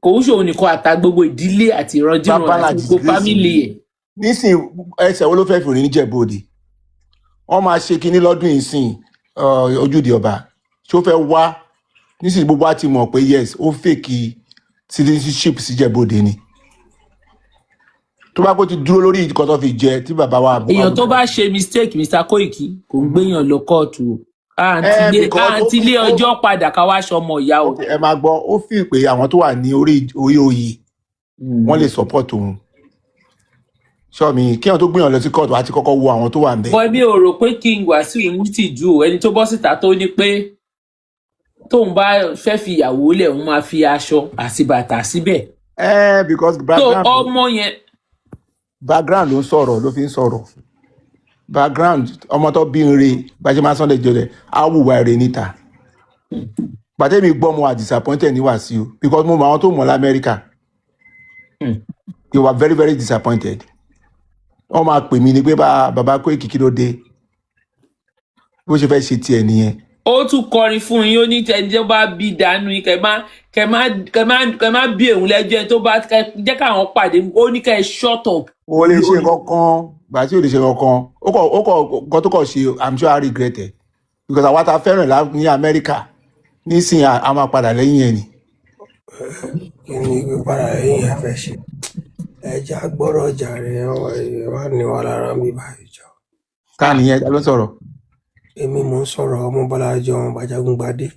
kò ń ṣòwò nìkan àtà gbogbo ìdílé àti ìrandíran àti gbogbo fámìlì ẹ̀. nísìn ẹsẹ̀ wo ló fẹ́ fìrìn níjẹ̀bú Òde wọ́n máa ṣe kinní lọ́dún yìí sìn ojúde ọba tí ó fẹ́ wá nísìnyí gbogbo àti mọ̀ pé yes ó fèkì citizenship síjẹ̀bú Òde ni tó bá kó ti dúró lórí ìkọ́ tó fi jẹ tí bàbá wa èèyàn tó bá ṣe mistake Mr. Koiki kò ń gbéyàn lọ kóòtù o àǹtí lé ọjọ́ padà ká wá ṣọmọ ìyá o. ẹ máa gbọ́ ó fi pé àwọn tó wà ní orí oyè wọ́n lè support òun sọmi kí àwọn tó gbìyànjú lọ sí kóòtù àti kọ́kọ́ wo àwọn tó wà ń bẹ̀. bọ́ mi ò rò pé King Wasiu ní tìjú o ẹni tó bọ́ síta tó ní pé tóun bá fẹ́ fi ìyàwó lẹ̀ òun máa fi aṣọ àti bàtà síbẹ̀. Because background tó ọmọ yẹn. background ló ń sọ̀rọ̀ ló fi ń sọ̀rọ̀ background ọmọ tó bí ń re bá ṣe máa Sunday jọlẹ̀ á wùwà èrè níta pàtẹ́mi gbọ́ mo wà disappointed ní Wasiu because mo mọ àwọn tó mọ̀ lamẹ́ríkà they were very very disappointed wọ́n máa pè mí ni pé bàbá Koiki kí ló dé bó ṣe fẹ́ ṣe tiẹ̀ nìyẹn. ó tún kọrin fún yín ó ní tẹnjẹ bá bí dànù yín kẹ má bí èhùn lẹ́jọ́ tó bá jẹ́ káwọn pàdé ó ní kẹ shut up. o lè ṣe kankan gbàtí o lè ṣe kankan ó kọ tó kọ ṣe I'm sure I regret it because àwa ta fẹ́ràn ní Amẹ́ríkà nísìnyí a máa padà lẹ́yìn ẹ̀ ni. kí ni pípadà lẹ́yìn ẹ̀ fẹ́ ṣe ẹja gbọ́rọ̀ ọjà rẹ̀ wà ní wà lára mi báyìí jọ. ká nìyẹn ta ló sọ̀rọ̀. èmi mò ń sọ̀rọ̀ ọmọ Bọ́lájọ ọmọ Bàjágúngbadé.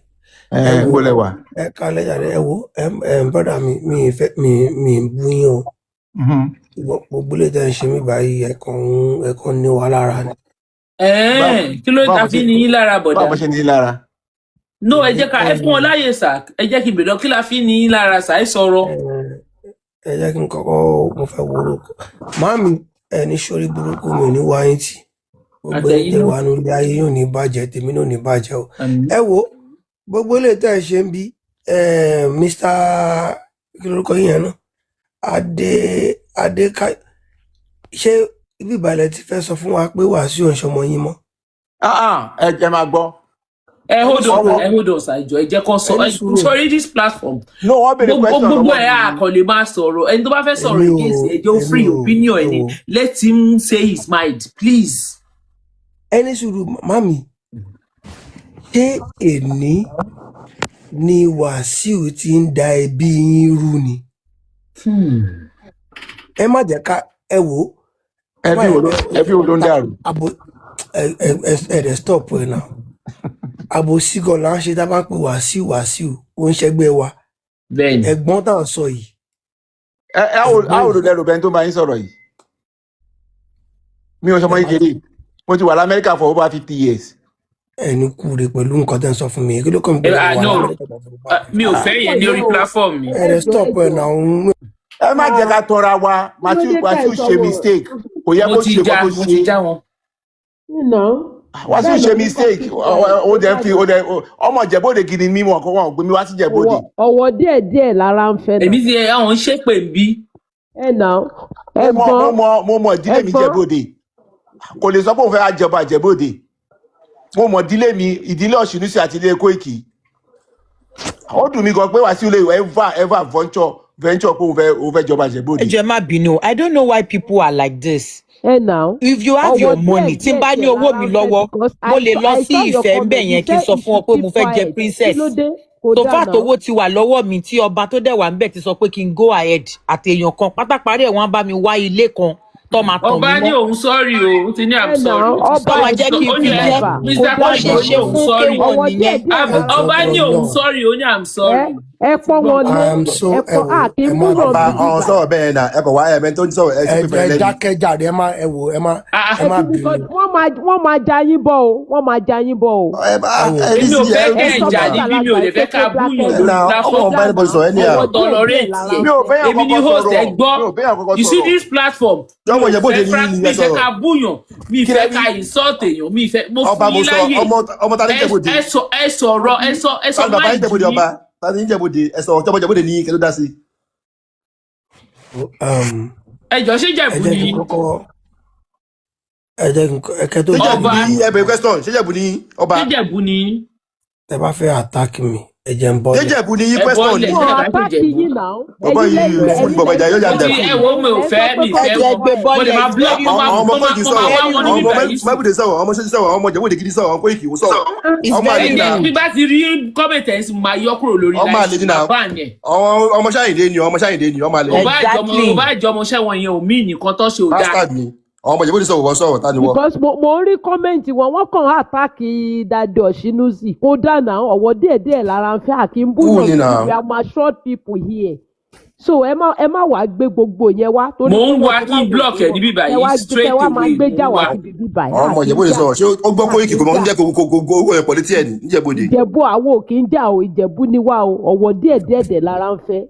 ẹ wo lẹwà. ẹ ká lẹ́jà rẹ̀ ẹ wo brọ́dà mi bú yín o. gbogbo lè tẹ́ ń ṣe mí báyìí ẹ̀kan ní wà lára ni. kí ló ta fi ní yín lára bọ̀dá. báwo ṣe ní yín lára. no ẹ jẹ́ ká ẹ fún ọ láyè sà ẹ jẹ́ kí n bèrè kí la fi ní yín lára sà ẹ sọ̀rọ̀. ẹ jẹ́ kí n kọ́kọ́ mo fẹ́ wúro màámi ẹni sórí burúkú mi ò ní wáyé tì gbogbo ìtẹ̀wá nílé ayé yóò ní bàjẹ́ tèmi náà ní bàjẹ́ o. ẹ wo gbogbo ilé tẹ́ ẹ ṣe ń bí Mr. kí lórúkọ yín yẹn náà adé ṣé ibi ìbàlẹ̀ ti fẹ́ sọ fún wa pé Wasiu ọ̀ṣọ́mọ yín mọ́. ẹ máa gbọ́. hold on ṣàìjọ ẹ jẹ́ kó sọ sorry this platform. no wọ́n bèrè question gbogbo ẹ̀ àkọlé máa sọ̀rọ̀ ẹni tó bá fẹ́ sọ̀rọ̀ against ẹ jẹ́ free opinion ẹ̀ ni let him say his mind please. ẹni sùúrù mami ṣé èní ni Wasiu ti ń da ẹbí yín rú ni. ẹ má jẹ́ ká ẹ wò. ẹbí wo ló ń dàrú. ẹ̀ẹ́dẹ̀ stop ẹ̀ náà àbòsí gan la ń ṣe tá a bá ń pè Wasiu ó ń ṣẹgbẹ́ wa ẹ̀gbọ́n tá à ń sọ yìí. a ò lò lẹ́rù bẹ́ẹ̀ tó máa ń sọ̀rọ̀ yìí mi ò sọmọ ìkéde mo ti wà lamẹ́ríkà for over 50 years. ẹni kúre pẹ̀lú nǹkan tẹ́ ń sọ fún mi kí ló kàn mí. mi ò fẹ́ yẹn ní orí platform mi. ẹ̀ẹ́dẹ̀ stop ẹ̀ náà. ẹ má jẹ́ ká tọra wa Wasiu ṣe mistake kò yẹ kó ṣe kó ṣe. Wasiu ṣe mistake ó dẹ̀ fi ọmọ Ìjẹ̀bú-Òde gidi mímọ̀ kó wọn gbé mi wá sí Ìjẹ̀bú-Òde. ọwọ́ díẹ̀ lára ń fẹ́ náà. èmi ti àwọn ń ṣépè ń bí. mo mọ ìdílé mi Ìjẹ̀bú-Òde kò lè sọ pé òun fẹ́ jọba Ìjẹ̀bú-Òde mo mọ ìdílé mi ìdílé Ọ̀ṣunúsì àti ilé Koiki ó dùn mí gan pé Wasiu lè ever venture pé òun fẹ́ jọba Ìjẹ̀bú-Òde. ẹ jẹ́ má bínú I don't know why people are like this. If you have your money tí n bá ní owó mi lọ́wọ́ mo lè lọ sí Ìfẹ́ ńbẹ̀ yẹn kí n sọ fún ọ pé mo fẹ́ jẹ princess tó fà tówó ti wà lọ́wọ́ mi tí ọba tó dẹ̀ wà ńbẹ̀ ti sọ pé kí n go ahead àti èèyàn kan pátáparí ẹ̀ wọ́n bá mi wá ilé kan tó máa tàn mí mọ́. ọba ní òun sọ́ọ̀rì o ó ti ní I'm sorry. ọba wa jẹ́ kí n fi jẹ́ kó ṣe ṣe fún kéwọ̀n nìyẹn. ọba ní òun sọ́ọ̀rì ó ní I'm sorry. ẹ pọ́n wọn lé ẹ pọ́n àkínkúrò bíbí. ọ̀hún sọ̀rọ̀ bẹ́ẹ̀ náà ẹ kò wá ẹ̀mẹ́ tó ń sọ̀rọ̀ ẹ sì pípẹ́ lẹ́yìn. ẹ dákẹ́jàre ẹ má bínú. wọ́n máa já yín bọ̀ o wọ́n máa já yín bọ̀ o. èmi ò fẹ́ kẹ́ ẹ̀ jà níbí mi ò lè fẹ́ ká búyàn lórí platform ọwọ́ tọ̀lọ̀ rẹ̀ tiẹ̀ èmi ni host ẹ gbọ́ you see this platform mi ò fẹ́ ká búyàn mi ò fẹ́ ká insult èèyàn mi ò fẹ́ mo fún yín láyè ẹ sọ̀rọ̀ ẹ sọ máìkì yìí. tani ń Jẹ̀bú-Òde ẹsọ ọjọbọ Jẹ̀bú-Òde ní kẹló dá sí. ẹjọ ṣé Jẹ̀bú ni. ẹkẹ tó Jẹ̀bú ní ẹbẹ question ṣé Jẹ̀bú ní ọba. ṣé Jẹ̀bú ni. tẹ bá fẹ́ attack mi Ìjẹ̀bú ni yín question ni. Wọ́n àtàkì yín náà. Bàbá yìí fún bàbá ìjà yóò yà dẹ̀ fún. Ẹ wo mi ò fẹ́ mi fẹ́ wọn. Mo lè máa block mo máa wá wọn ní bíbá yìí. Ọmọ mẹ́bùdé sọ̀rọ̀, ọmọ ṣẹ́jú sọ̀rọ̀, ọmọ jẹ̀bú gidi sọ̀rọ̀, ọmọ ìkìwò sọ̀rọ̀. Ọmọ àlejò bí bá ti rí comment ẹ̀ ń sìn máa yọ kúrò lórí láìsí bàbá yẹn. Ọmọ Ṣáyìndé ni ọmọ àlejò. Ò bá jọ ọmọọṣẹ́ wọn yẹn ò mí nìkan tó ṣe ò dáa. Bastard ni. Ọmọ ìjẹ̀bú ti sọ̀rọ̀ sọ̀rọ̀ ta ni wọ́n. Because mo ń rí kọ́mẹ̀ntì wọn wọ́n kàn àtàkì Dade Oshinusi kó dáná ọ̀wọ́ díẹ̀díẹ̀ lára ń fẹ́ àkínbùnà we are matured people here so ẹ má wàá gbé gbogbo yẹn wá. Mo ń wá kí block ẹ ní bíbá yìí straight away. ẹ wá máa gbé jà wá síbi bíbá yìí. Ọmọ ìjẹ̀bú ti sọ̀rọ̀ ṣé ó gbọ́ Koiki kò mọ̀ ń jẹ́ kó ẹ̀ pọ̀ létí ẹ̀ ní Ìjẹ̀bú-Òde. Ìjẹ̀bú àwo kì í jà o Ìjẹ̀bú ni wá o ọ̀wọ́ díẹ̀díẹ̀ lára ń fẹ́.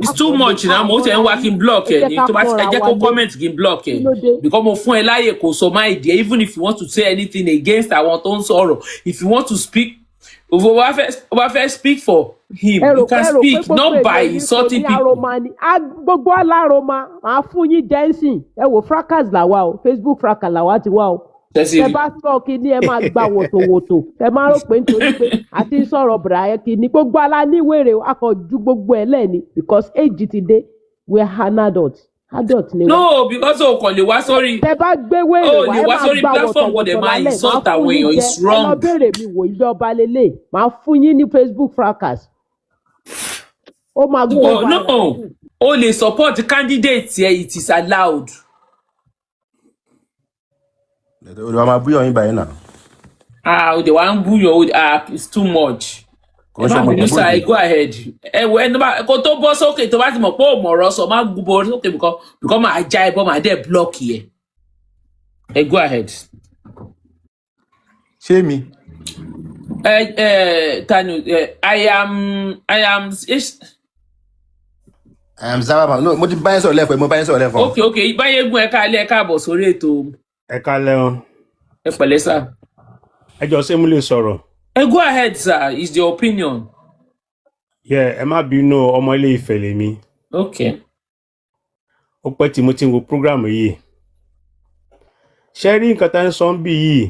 It's too much na mo tẹ̀ ń wá kí n block ẹ ní tó bá ti ẹ jẹ́ kó comment kí n block ẹ because mo fún ẹ láyè kò sọ máa ìdí even if you want to say anything against àwọn tó ń sọ̀rọ̀ if you want to speak o bá fẹ́ speak for him you can speak not by insulting people. Gbogbo alároma máa fún yín jẹ́nsìn ẹ wò fracas làwa o Facebook fracas làwa ti wá o. Ẹ bá sọ kínní ẹ máa gba wòtòwòtò ẹ máa rò pé nítorí pé àti sọ̀rọ̀ bìrà kínní gbogbo aláníwèrè akọ̀jú gbogbo ẹ̀ lẹ́ni because age ti dé we are an adult ni wa. No because o kàn lè wá sórí. Ẹ bá gbé wèrè wá ẹ máa gba wòtòwòtò lálẹ́ máa fún yín jẹ́ ẹ lọ béèrè mi wò ìjọba lélẹ̀ máa fún yín ní Facebook fracas. Ó máa gbọ́ no o lè support candidate ẹ it is allowed. Olùwà máa búyọ̀ yín báyìí náà. O de wa ń búyọ̀ it's too much. Go ahead. Ẹ wo ẹni kó tó bọ́ sókè tó bá ti mọ̀ pé ò mọ̀rọ̀ sọ máa gbúbọ̀ sókè because máa já ẹbọ máa dẹ̀ block yẹ. Go ahead. Ṣé mi? Tanu I am Zara no mo ti bá yín sọ̀rọ̀ lẹ́fọ̀ọ́. Okay báyé gún ẹ káàbọ̀ sórí ètò. Ẹ kálẹ́ o. Ẹ pẹ̀lẹ́ sà. Ẹ jọ ṣé mo lè sọ̀rọ̀. Go ahead sir, it's your opinion. Ẹ má bínú ọmọ Ilé Ifẹ̀ lèmi. Okay. Ó pẹ́ tí mo ti ń wo program yìí. Ṣé rí nǹkan tá ń sọ bí yìí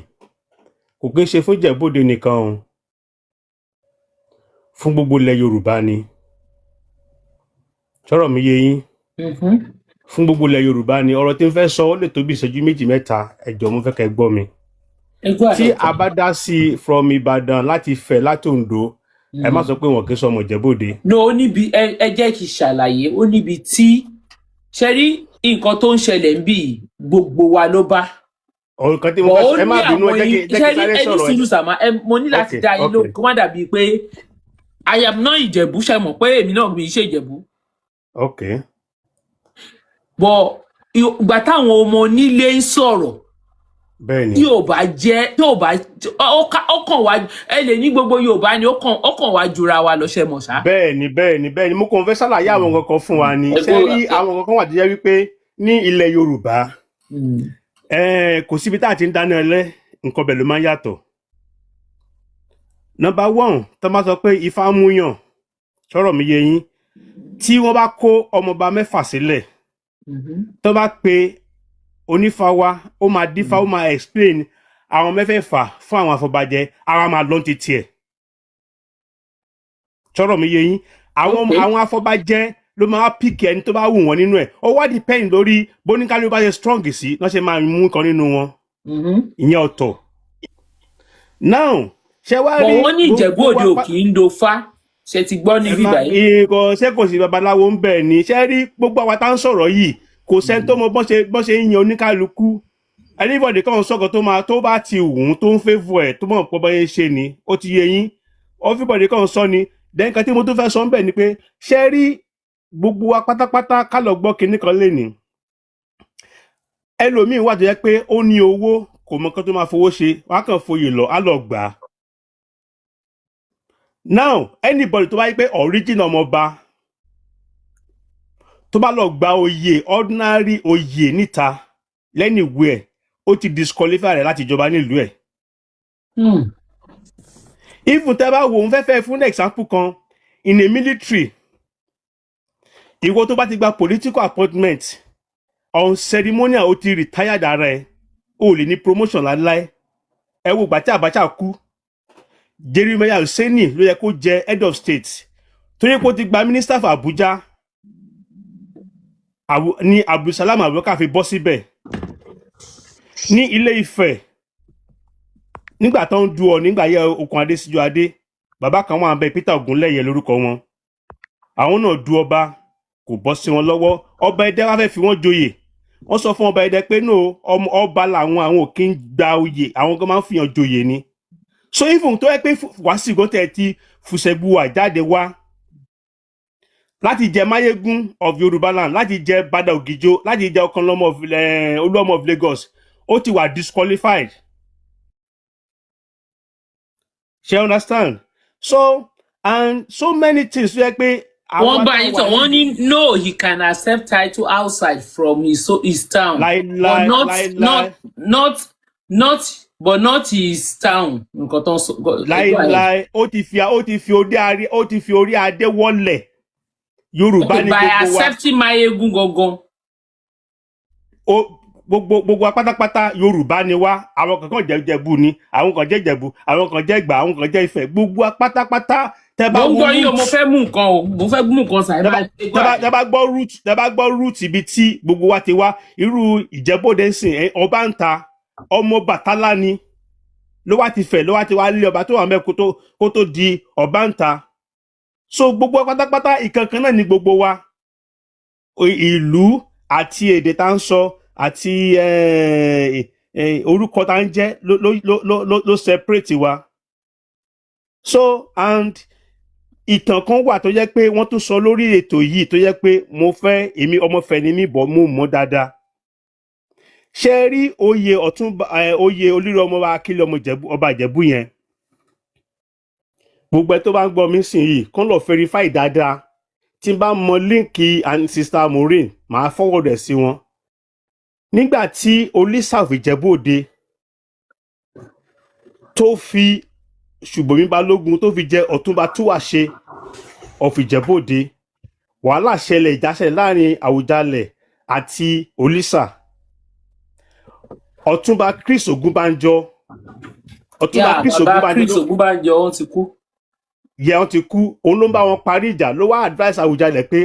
kò kí ń ṣe fún Ìjẹ̀bú-Òde nìkan o. Fún gbogbo ilẹ̀ Yorùbá ni. Sọ̀rọ̀ mi yé yín. Fún gbogbo ilẹ̀ Yorùbá ni ọ̀rọ̀ tí ń fẹ́ sọ ó lè tó bí ìṣẹ́jú méjì mẹ́ta ẹ jọ̀ọ́ mo fẹ́ kẹ́ gbọ́ mi. Tí a bá dá sí from Ìbàdàn láti Ifẹ̀ láti Oǹdó ẹ má sọ pé wọn kì í sọ ọmọ Ìjẹ̀bú-Òde. No ó níbi ẹ jẹ́ kí ṣàlàyé ó níbi tí ṣe rí nǹkan tó ń ṣẹlẹ̀ ń bì gbogbo wa ló bá. Nǹkan tí mo fẹ́ ẹ má bínú ẹ jẹ́ kí sáré sọ̀rọ̀ ẹni sùúrù sàmá mo ní láti dá yín lóhùn kó má dàbí pé I am not Ìjẹ̀bú ṣe mọ̀ pé èmi náà mi ṣe Ìjẹ̀bú. Okay. Bọ̀ ìgbà táwọn ọmọ onílé ń sọ̀rọ̀ bẹ́ẹ̀ni tí ò bá ọkàn wa ẹ lè ní gbogbo Yorùbá ni ọkàn wa jura wa lọ ṣe mọ̀ ṣá. Bẹ́ẹ̀ni mo kàn fẹ́ ṣàlàyé àwọn nǹkan kan fún wa ni ṣé rí àwọn nǹkan kan wà tó jẹ́ wípé ní ilẹ̀ Yorùbá kò síbi tá a ti ń dáná ẹlẹ́ nǹkan bẹ̀ ló máa ń yàtọ̀. Number 1 tó máa sọ pé Ifá múyàn sọ̀rọ̀ mi yé yín tí wọ́n bá kó ọmọọba 6 sílẹ̀ tó bá pe onífá wa ó máa dífá ó máa explain àwọn 6 fún àwọn afọbajẹ ara máa lọ́n ti tiẹ̀ sọ̀rọ̀ mi yé yín àwọn afọbajẹ ló máa píkì ẹni tó bá wù wọ́n nínú ẹ̀ ó wá depend lórí bóníkálù bá ṣe strong sí wọ́n ṣe máa mú kan nínú wọn ìyẹn ọ̀tọ̀. Now ṣe wá rí wọ́n ní Ìjẹ̀bú-Òde ò kì í do fá ṣe ti gbọ́ ní bíbá yìí. Ṣé kò sí babaláwo ń bẹ̀ ni ṣe rí gbogbo àwa tá ń sọ̀rọ̀ yìí kò sẹ́ni tó mọ bọ́n ṣe ń yan oníkálukú anybody kan sọ̀kọ̀ tó bá ti wù ú tó ń favour ẹ̀ tó mọ̀ pọ̀ bọ́yẹ ṣe ni ó ti yé yín everybody kan sọ ni then kan tí mo tún fẹ́ sọ ń bẹ̀ ni pé ṣe rí gbogbo wa pátápátá ká lọ gbọ́ kinní kan lénìí ẹlòmíín wà tó yẹ pé ó ní owó kò mọ kan tó máa fowó ṣe wá kàn foyè lọ á lọ gbà á. Now anybody tó bá yí pé original ọmọọba tó bá lọ gba oyè ordinary oyè níta lẹ́nìwẹ̀ ó ti disqualify rẹ̀ láti jọba nílùú ẹ̀. Even tẹ́ bá wo òun fẹ́fẹ́ fún example kan in a military ìwọ tó bá ti gba political appointment on ceremonial ó ti retired ara ẹ̀ ó lè ní promotion láíláí ẹ wo ìgbà tí Abacha kú Jeremiah Hussaini ló yẹ kó jẹ head of state torí pé ó ti gba minister for Abuja ní Abdulsalam Abubakar fi bọ́ síbẹ̀ ní Ilé Ifẹ̀ nígbà tó ń du ọ nígbà yẹ Okun Adésíjú Adé bàbá kan wà ń bẹ Peter Ogunlẹ́yẹ lórúkọ wọn àwọn náà du ọba kò bọ́ sí wọn lọ́wọ́ ọba Ẹdẹ wá fẹ́ fi wọ́n joyè wọ́n sọ fún ọba Ẹdẹ pé no ọba làwọn àwọn ò kí ń gba oyè àwọn kan máa ń fìyàn joyè ni so even tó yẹ pé Wàsíù Gọ́tẹ̀ ti Fùsẹ̀gbùwà jáde wá láti jẹ Máyégún of Yorùbá land láti jẹ Bàdà Ògìjó láti jẹ Olúọmọ of Lagos ó ti wà disqualified ṣe understand so and so many things tó yẹ pé wọ́n bá yín tán wọ́n ní no he can accept title outside from his town but not his town nǹkan tó ń sọ. láìláì ó ti fi orí adé wọlẹ̀ Yorùbá ní gbogbo wa. by accepting Máyégún gangan. gbogbo pátápátá Yorùbá ni wá àwọn kankan jẹ́ Ìjẹ̀bú ni àwọn kan jẹ́ Ìjẹ̀bú àwọn kan jẹ́ Ẹ̀gbá àwọn kan jẹ́ Ifẹ̀ gbogbo pátápátá tẹ́ bá mo gbọ́ yín mo fẹ́ mú nǹkan sàyẹ́ tẹ́ bá gbọ́ root ibi tí gbogbo wa ti wá irú Ìjẹ́bú-Òde ń sìn ọba ń ta ọmọ Bàtálá ni ló wá ti fẹ̀ ló wá ti wá lé ọba tó wà mẹ́ kó tó di ọba ń ta so gbogbo pátápátá ìkankan náà ni gbogbo wa ìlú àti èdè tá ń sọ àti orúkọ tá ń jẹ́ ló separate wa so and ìtàn kan wà tó jẹ́ pé wọ́n tún sọ lórí ètò yìí tó jẹ́ pé mo fẹ́ èmi ọmọfẹ́ ni mí bọ̀ mo mọ̀ dáadáa ṣe rí oyè Ọ̀túnba oyè olórí ọmọ wa Akílẹ̀ ọba Ìjẹ̀bú yẹn gbogbo ẹ tó bá ń gbọ́ mi sìn yìí kán lọ verify dáadáa tí n bá mọ líǹkì and sister Maureen màá forward ẹ̀ sí wọn nígbà tí Olísà of Ìjẹ̀bú-Òde tó fi Ṣùbọ́mi Balógun tó fi jẹ Ọ̀túnba Túwàṣe of Ìjẹ̀bú-Òde wàhálà ṣẹlẹ̀ ìjàṣẹ̀ láàrin Àwùjalẹ̀ àti Olísà Ọ̀túnba Chris Ògúnbánjọ wọ́n ti kú wọ́n ti kú òun ló ń bá wọn parí ìjà ló wá advice Àwùjalẹ̀ pé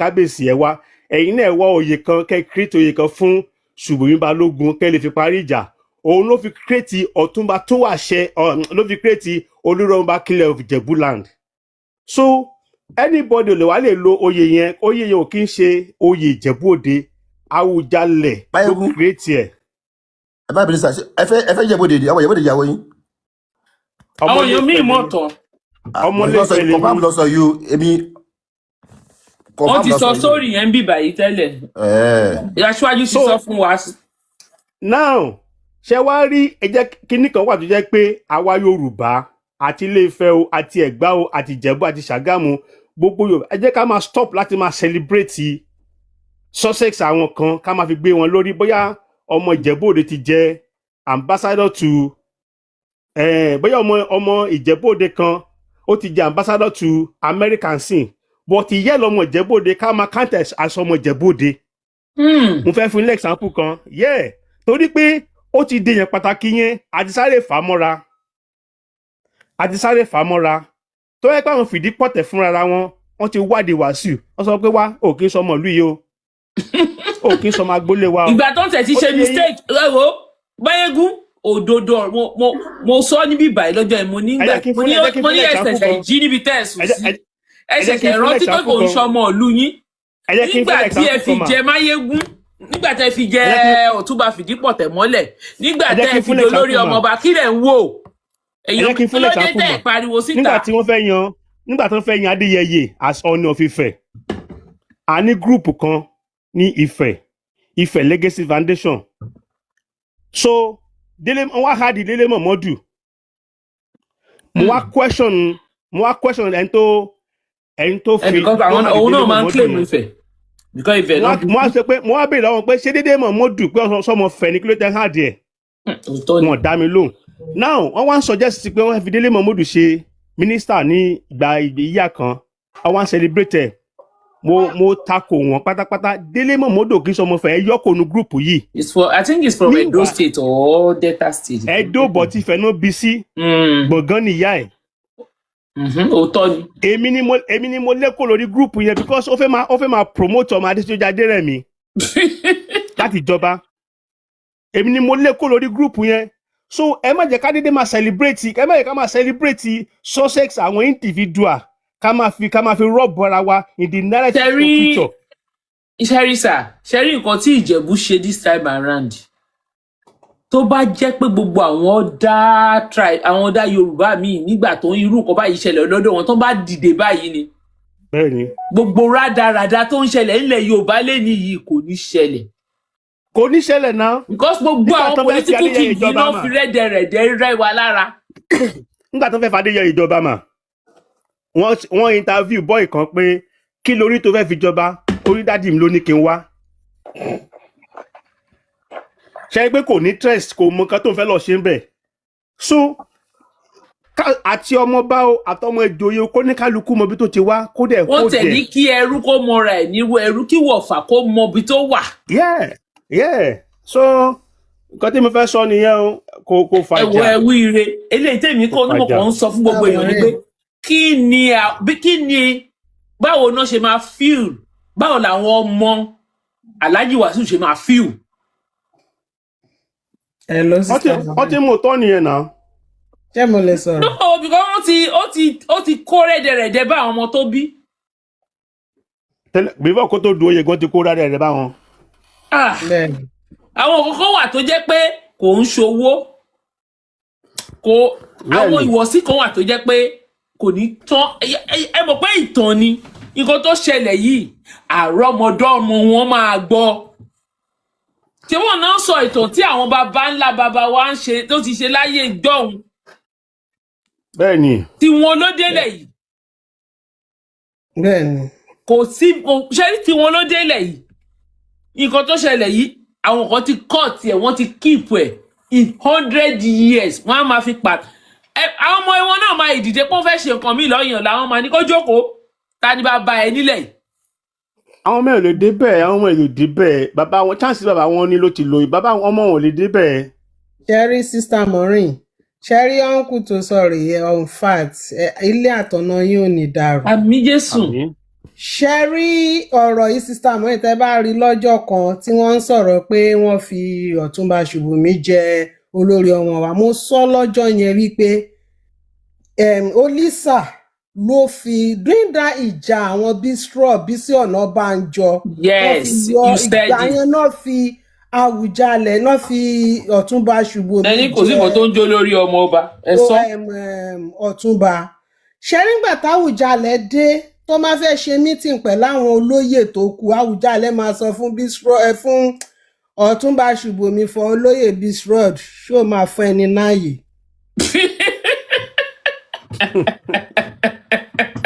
kábíyèsí ẹ wá ẹ̀yin náà wá oyè kan kẹ́ create oyè kan fún Ṣùbọ́mi Balógun kẹ́ lè fi parí ìjà òun ló fi create Ọ̀túnba Túwàṣe ló fi create Olúrọ̀mọba Akílẹ̀ of Ìjẹ̀bú-land so anybody lè wá lè lo oyè yẹn ò kí ń ṣe oyè Ìjẹ̀bú-Òde Àwùjalẹ̀ ló create ẹ̀. ẹ bá bẹ̀rẹ̀ sá ẹ fẹ́ Ìjẹ̀bú-Òde àwọn Ìjẹ̀bú-Òde ìyàwó yín. àwọn èèyàn míì mọ̀ tán. ọmọlẹ́fẹ̀ lè confam lọ sọ yìí èmi. wọ́n ti sọ sórí yẹn bí báyìí tẹ́lẹ̀. Aṣíwájú ti sọ fún wa. now ṣé wàá rí ẹjẹ kínní kan wà tó jẹ́ pé àwa Yorùbá àti Ilé-Ifẹ̀ o àti Ẹ̀gbá o àti Ìjẹ̀bú àti Ṣàgámù gbogbo Yorùbá ẹ jẹ́ ká máa stop láti máa celebrate success àwọn kan ká máa fi gbé wọn lórí bóyá ọmọ Ìjẹ̀bú-Òde ti jẹ́ ambassador to bóyá ọmọ Ìjẹ̀bú-Òde kan ó ti jẹ́ ambassador to American sin but ìyẹ́ lọmọ Ìjẹ̀bú-Òde ká máa count as ọmọ Ìjẹ̀bú-Òde. mo fẹ́ fún ilé example kan torí pé ó ti dèèyàn pàtàkì yẹn àti sáré fà mọ́ra tó yẹ pé àwọn fìdí pọ̀tẹ̀ fúnra wọn ti wádìí Wàsíù wọ́n sọ pé wá ò kí ń sọmọ ìlú yìí o ò kí ń sọmọ agboolé wa o. ìgbà tó ń tẹ̀ ti ṣe mistake ẹ̀rọ Máyégún òdodo mo sọ níbí báyìí lọ́jọ́ ìmú nígbà mo ní ẹ̀sẹ̀ jí níbi tẹ́ẹ̀sùn sí ẹ̀sẹ̀ rántí pé kò ń sọmọ ìlú yín nígbà tí ẹ fi jẹ Máyégún nígbà tẹ́ fi jẹ Ọ̀túnba Fìdípọ̀tẹ̀ mọ́lẹ̀ nígbà tẹ́ fi dolórí ọmọọba kí lẹ̀ ń wò èyàn kí ló dé tẹ́ pariwo síta. nígbà tí wọ́n fẹ́ yan Adéyẹyè as Ọọ̀ni of Ifẹ̀ a ní gúrùpù kan ní Ifẹ̀ Legacy Foundation so wọ́n wá hadi Délé Mọ̀mọ́dù mo wá question ẹni tó fi òun náà máa ń claim Ifẹ̀ because Ifẹ̀ náà mo wá béèrè lọ́wọ́ pé ṣé Délé Mọ̀mọ́dù pé sọmọ Ifẹ̀ ní kí ló tẹ́ hadi ẹ̀ wọ́n dá mi lóhùn now wọ́n wá ń suggest pé wọ́n fi Délé Mọ̀mọ́dù ṣe mínísítà ní ìgbà ìyá kan wọ́n wá ń celebrate ẹ̀ mo tako wọn pátápátá. Délé Momodu kì í sọmọ fẹ́ yọkò nu group yìí. I think it's from Edo State or Delta State. Edo bọ̀tí fẹ́nu bí sí gbọ̀ngàn níyà ẹ̀. Òótọ́ ni. Èmi ni mo lẹ́kọ̀ọ́ lórí group yẹn because ó fẹ́ máa promote ọmọ Adéṣojú Adérẹ̀mí láti jọba. Èmi ni mo lẹ́kọ̀ọ́ lórí group yẹn. So ẹ má jẹ́ ká dédé máa celebrate success àwọn individual ká máa fi rọ́ọ̀bù ara wa in the narrative of future. Ṣẹ́rí nǹkan tí Ìjẹ̀bú ṣe this time around. Tó bá jẹ́ pé gbogbo àwọn ọ̀dà Yorùbá míì nígbà tó ń irú nǹkan báyìí ṣẹlẹ̀ lọ́dọ̀ wọn tó bá dìde báyìí ni. Bẹ́ẹ̀ni. Gbogbo rádaràda tó ń ṣẹlẹ̀ nílẹ̀ Yorùbá lẹ́ni yìí kò ní ṣẹlẹ̀. Kò ní ṣẹlẹ̀ náà. Because gbogbo àwọn political king yìí náà fi rẹ́dẹ̀rẹ̀dẹ̀ rẹ́ wa lára. Nígbà tó fẹ́ fàdéyẹ ìjọba mà, wọ́n interview boy kan pé kí lórí tó fẹ́ fi jọba, orí dádì mi ló ní kí n wá. Ṣé pé kò ní trust, kò mọ nǹkan tó ń fẹ́ lọ ṣe ń bẹ̀. So àti ọmọọba o àtọmọ ìjòyè kó ní kálukú mọ ibi tó ti wá kó dẹ̀ kó dẹ̀. Wọ́n tẹ̀ ní kí ẹrú kó mọra ẹ̀ nírú ẹrú kí wọ̀fà kó mọ ibi tó wà. Yeah. So nǹkan tí mo fẹ́ sọ nìyẹn o kò fàjà. Ẹ̀wọ̀ ire eléyìí tèmi kò ní mo kàn ń sọ fún gbogbo èèyàn ni pé kí ni báwo náà ṣe máa feel báwo làwọn ọmọ Alhaji Wasiu ṣe máa feel. Wọ́n ti mú tọ́ nìyẹn náà. Ṣé mo lè sọ̀rọ̀? No, because ó ti kó rẹ́dẹ̀rẹ̀dẹ̀ bá àwọn ọmọ tó bí. Bíbọ̀ kó tó du oyè gan ti kó rẹ́dẹ̀rẹ̀dẹ̀ bá wọn. Àwọn kọ̀ọ̀kan wà tó jẹ́ pé kò ń ṣòwò àwọn ìwọ̀sí kan wà tó jẹ́ pé kò ní tán ẹ mọ̀ pé ìtàn ni nǹkan tó ṣẹlẹ̀ yìí àrọ́mọdọ́mọ wọn máa gbọ́. Tí wọ́n náà sọ ìtàn tí àwọn baba ńlá baba wa ń ṣe tó ti ṣe láyé ìjọ́un. Bẹ́ẹ̀ni. Tí wọn ló délẹ̀ yìí. Bẹ́ẹ̀ni. Kò sí ṣẹ́rí tí wọn ló délẹ̀ yìí. Nǹkan tó ṣẹlẹ̀ yìí àwọn kan ti cut ẹ̀ wọ́n ti keep ẹ̀ in 100 years wọ́n á máa fi pa. Àwọn ọmọ wọn náà máa ìdìde pọ́n fẹ́ ṣe nǹkan míì lọ́yàn làwọn máa ní kó jókòó ta ni bàbá ẹ nílẹ̀ yìí. Àwọn ọmọ ẹ̀ lè dé bẹ́ẹ̀ àwọn ọmọ ẹ̀ lè dé bẹ́ẹ̀ bàbá wọn chance bàbá wọn ní ló ti lò yìí bàbá ọmọ wọn lè dé bẹ́ẹ̀. Ṣẹ́rí Sister Maureen ṣẹ́rí uncle tó sọ̀rọ̀ yẹ on fact ilé àtọ̀nà yín ò ní dàrú. Àmín Jésù. Ṣẹ́rí ọ̀rọ̀ yìí Sister Maureen tẹ́ bá rí lọ́jọ́ kan tí wọ́n ń sọ̀rọ̀ pé wọ́n fi Ọ̀túnba Ṣùbọ́mi jẹ olórí ọmọ wa mo sọ lọ́jọ́ yẹn wípé Olisa ló fi during that ìjà àwọn Bísí Ọ̀nàbànjọ. Yes, you said it. Ìgbà yẹn náà fi Àwùjalẹ̀ náà fi Ọ̀túnba Ṣùbọ́mi jẹ. Ẹni kò sí nǹkan tó ń jó lórí ọmọ ọba ẹ sọ. Ọ̀túnba ṣe nígbà táwùjalẹ̀ dé tó máa fẹ́ ṣe meeting pẹ̀lú àwọn olóyè tó kù Àwùjalẹ̀ máa sọ fún Ọ̀túnba Ṣùbọ́mi fún olóyè Bisrod ṣó máa fún ẹni náàyè.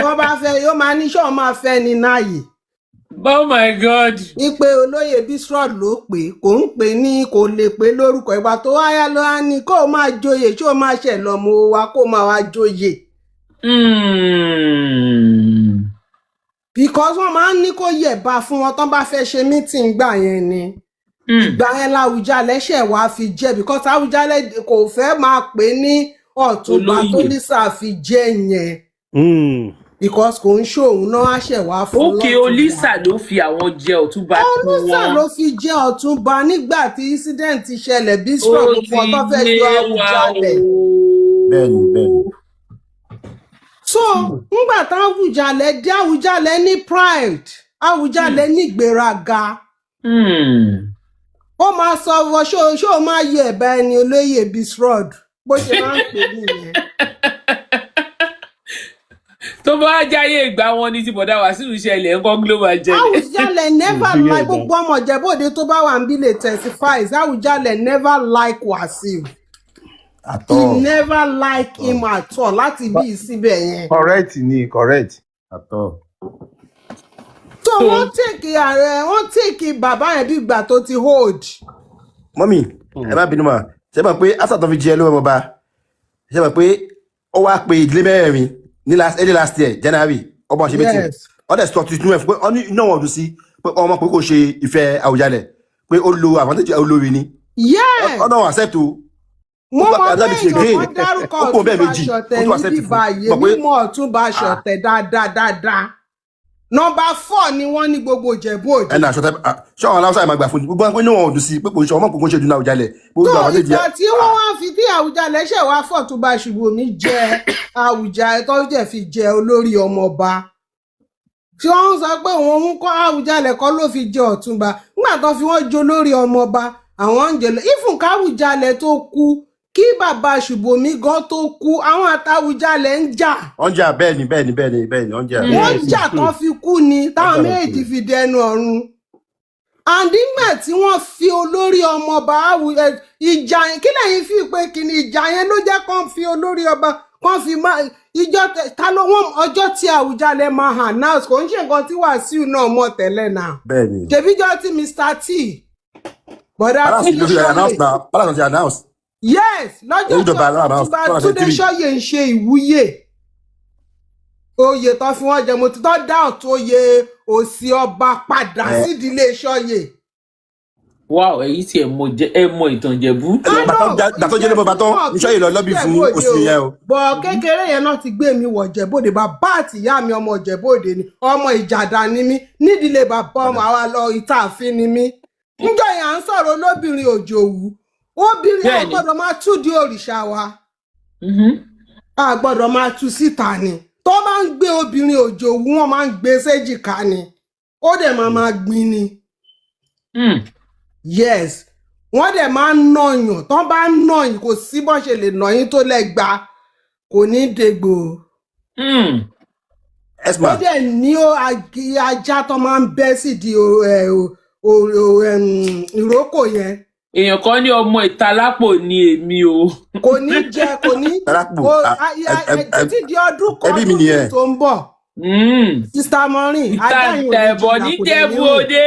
Wọ́n bá fẹ́ yóò máa ní ṣó máa fẹ́ ẹni náàyè. Oh my God. Ipe olóyè Bisrod ló pè kò ń pè ní kò lè pè lórúkọ ìgbà tó wáyá ló á ní kó máa joyè ṣó máa ṣẹ̀ lọ́mọ wa kó máa wá joyè. Because wọ́n máa ń ní kó yẹ̀bá fún wọn tán bá fẹ́ ṣe meeting gbà yẹn ni. Ìgbà yẹn l'Àwùjalẹ̀ ṣẹ̀ wá fi jẹ́ because Àwùjalẹ̀ kò fẹ́ máa pè ní Ọ̀túnba tó Olisa fi jẹ́ yẹn. Because kò ń ṣòun náà á ṣẹ̀ wá fún lọ́túnba. Òkè Olisa ló fi àwọn jẹ Ọ̀túnba fún wọn. Olisa ló fi jẹ Ọ̀túnba nígbà tí incident ṣẹlẹ̀ bí strong fún ọtọ́ fẹ́ yọ Àwùjalẹ̀. Bẹ́ẹ̀ni. So ngbà tá Àwùjalẹ̀ dé Àwùjalẹ̀ ní pride Àwùjalẹ̀ ní ìgbéraga. Ó máa sọ ṣó máa yẹ ẹ̀bá ẹni olóyè Bisrod bó ṣe máa ń pè nìyẹn. Tó bá jáyé ìgbà wọn ní ti bọ̀dá Wàsíù ṣẹlẹ̀ ńkọ́ global jẹlẹ̀. Àwùjalẹ̀ never like gbogbo ọmọ Ìjẹ̀bú-Òde tó bá wà ń bí lè testifies Àwùjalẹ̀ never like Wàsíù. At all. He never like him at all láti bí síbẹ̀ yẹn. Correct. At all. So wọ́n take bàbá yẹn bí ìgbà tó ti hold. Mọ́mí, ẹ má bínú mà, ṣé mọ̀ pé after tó fi jẹ lówó ọba, ṣé mọ̀ pé ó wá pe ìdílé mẹ́rin ní early last year, January, ọba ṣe meeting. ọdẹ sọ tuntun ẹ fún pé ọ ní iná wọn ọdún sí pé ọmọ pé kò ṣe ìfẹ́ Àwùjalẹ̀ pé ó lo advantage olórí ni. ọdọ wọn accept o. mo mọ pé èèyàn kan dárúkọ Ọ̀túnba Ṣọ̀tẹ̀ níbí báyìí mímọ̀ Ọ̀túnba Ṣọ̀tẹ̀ dáadáa. Nọ́mbà 4 ni wọ́n ní gbogbo Ìjẹ̀bú Òde. ẹnà Ṣọ̀tẹ̀ ṣọwọn aláwùsá ìmàgbà fún gbogbo pé níwọn ọdún sí pé kò ṣe ọmọ kò ṣe dùn Àwùjalẹ̀. tó ìgbà tí wọ́n wá fi tí Àwùjalẹ̀ ṣẹ̀ wá fọ̀túnba Ṣùbọ́mi jẹ Àwùjalẹ̀ tó jẹ́ fi jẹ olórí ọmọọba tí wọ́n sọ pé òun ń kọ́ Àwùjalẹ̀ kọ́ ló fi jẹ Ọ̀túnba nígbà tó fi wọ́n jẹ olórí ọmọọba àwọn ń jẹ lọ ìfún káwùjalẹ̀ tó kú kí bàbá Ṣùbọ́mi gan tó kú àwọn àtàwùjalẹ̀ ń jà. wọ́n jà bẹ́ẹ̀ ni wọ́n jà. wọ́n jà tán fi kú ni táwọn méjì fi dẹnu ọ̀run. àdíngbà tí wọ́n fi olórí ọmọọba ìjà yẹn kí lẹ́yìn fi pé kíni ìjà yẹn ló jẹ́ kán fi olórí ọba kán fi máa ìjọ ta ló wọ́n ọjọ́ tí Àwùjalẹ̀ máa hàn náà kò ń ṣe nǹkan tí Wàsíù náà mọ̀ tẹ́lẹ̀ náà. bẹ́ẹ̀ni. tèbíjọ́ tí Mr. T. bọ̀dá tí ló ṣe announce. yes lọ́jọ́ tí Ọ̀túnba Túndé Ṣóyè ń ṣe ìwúyè oyè tó fi wọ́n jẹ mo ti tọ́ dá ọ̀tún oyè òsì ọba padà sídìílé Ṣóyè. wow èyí tí ẹ mọ ìtàn Ìjẹ̀bú. gbàtọ́ jẹ́ lọ́bọ̀ bàtọ́ ní Ṣóyè lọ lọ́bì fún òsì yẹn o. bọ̀ kékeré yẹn náà ti gbé mi wọ̀ Ìjẹ̀bú-Òde bàbá àti ìyá mi ọmọ Ìjẹ̀bú-Òde ni ọmọ Ìjàdá ni mí nídìílé bàbá ọmọ àwa lọ Ìtààfin ni mí. níjọ́ yẹn à ń sọ̀rọ̀ olóbìnrin Òjòwú obìnrin a gbọ́dọ̀ máa tú di òrìṣà wa a gbọ́dọ̀ máa tú síta ni tó bá ń gbé obìnrin Òjòwú wọn máa ń gbé séjìká ni ó dẹ̀ máa gbin ni yes wọ́n dẹ̀ máa ń nàyàn tó bá ń nàyàn kò sí bọ́n ṣe lè nàyín tó lẹ́gba kò ní dégbò ó dẹ̀ ní ajá tó máa ń bẹ́ sí di ìrókò yẹn. èèyàn kan ní ọmọ ìtalápò ni èmi o. kò ní jẹ kò ní títí di ọdún kan tó ń bọ̀. sista Maureen ìtàǹtẹ̀bọ̀ ní Ìjẹ̀bú-Òde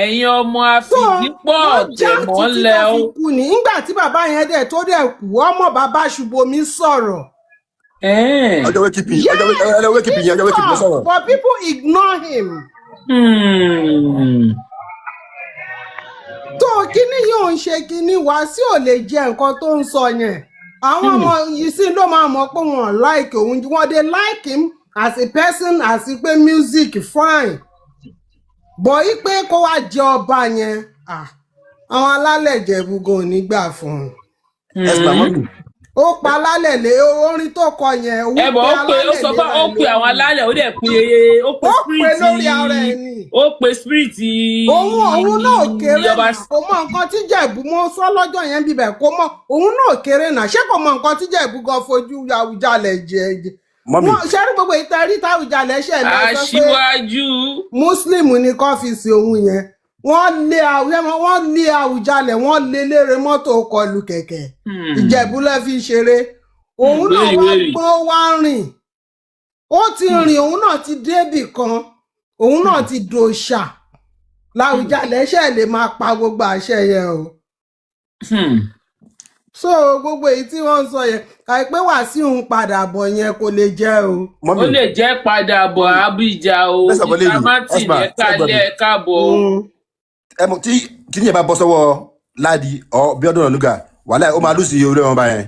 ẹ̀yin ọmọ àfìdípọ̀ tẹ̀mọ́lẹ̀ o. nígbà tí bàbá yẹn dẹ̀ tó dẹ̀ kú ọmọ bàbá Ṣùbọ́mi sọ̀rọ̀. ọjọ́ wékìpì yẹn sọ̀rọ̀. but people ignore him. tó kíní yóò ń ṣe kíní Wàsíù ò lè jẹ nǹkan tó ń sọ yẹn àwọn ọmọ yìí sí ló máa mọ̀ pé wọ́n like òun wọ́n dey like him as a person as pé music fine bọ̀ yí pé kó wá jẹ ọba yẹn àwọn alálẹ̀ Ìjẹ̀bú gan ò ní gbà fún un. ó pa alálẹ̀ lé orin tó kọ yẹn ó pe alálẹ̀ lé rẹ̀ ó pe àwọn alálẹ̀ ó dẹ̀ pe ó pe spirit lórí ara ẹ̀ ni ó pe spirit òun náà kéré kò mọ nǹkan tí Ìjẹ̀bú mọ́ sọ lọ́jọ́ yẹn bíbẹ̀ kò mọ òun náà kéré náà ṣé kò mọ nǹkan tí Ìjẹ̀bú gan fojú Àwùjalẹ̀ jẹ ṣẹ́rí gbogbo ìtẹ́rí táwùjalẹ̀ ṣẹ̀ lọ sọ pé aṣíwájú Muslim ní kọ́fíìsì òun yẹn wọ́n lé Àwùjalẹ̀ wọ́n lé lére mọ́tò kọlù kẹ̀kẹ́ Ìjẹ̀bú ló fi ṣeré òun náà wá gbọ́n wá rìn ó ti rìn òun náà ti débì kan òun náà ti dòṣà l'Àwùjalẹ̀ ṣẹ̀ lè máa pa gbogbo àṣẹ yẹn o. so gbogbo èyí tí wọ́n ń sọ yẹn àìpé Wàsíù ń padà bọ̀ yẹn kò lè jẹ́ o. ó lè jẹ́ padà bọ̀ Abija o ìtàmátì ẹ̀ka káàbọ̀ o. tí kíní yẹn bá bọ́ sọ́wọ́ Ládi ọ Bíọ́dún Ọ̀nànúgà wàhálà ó máa lùsì orí wọn báyẹn.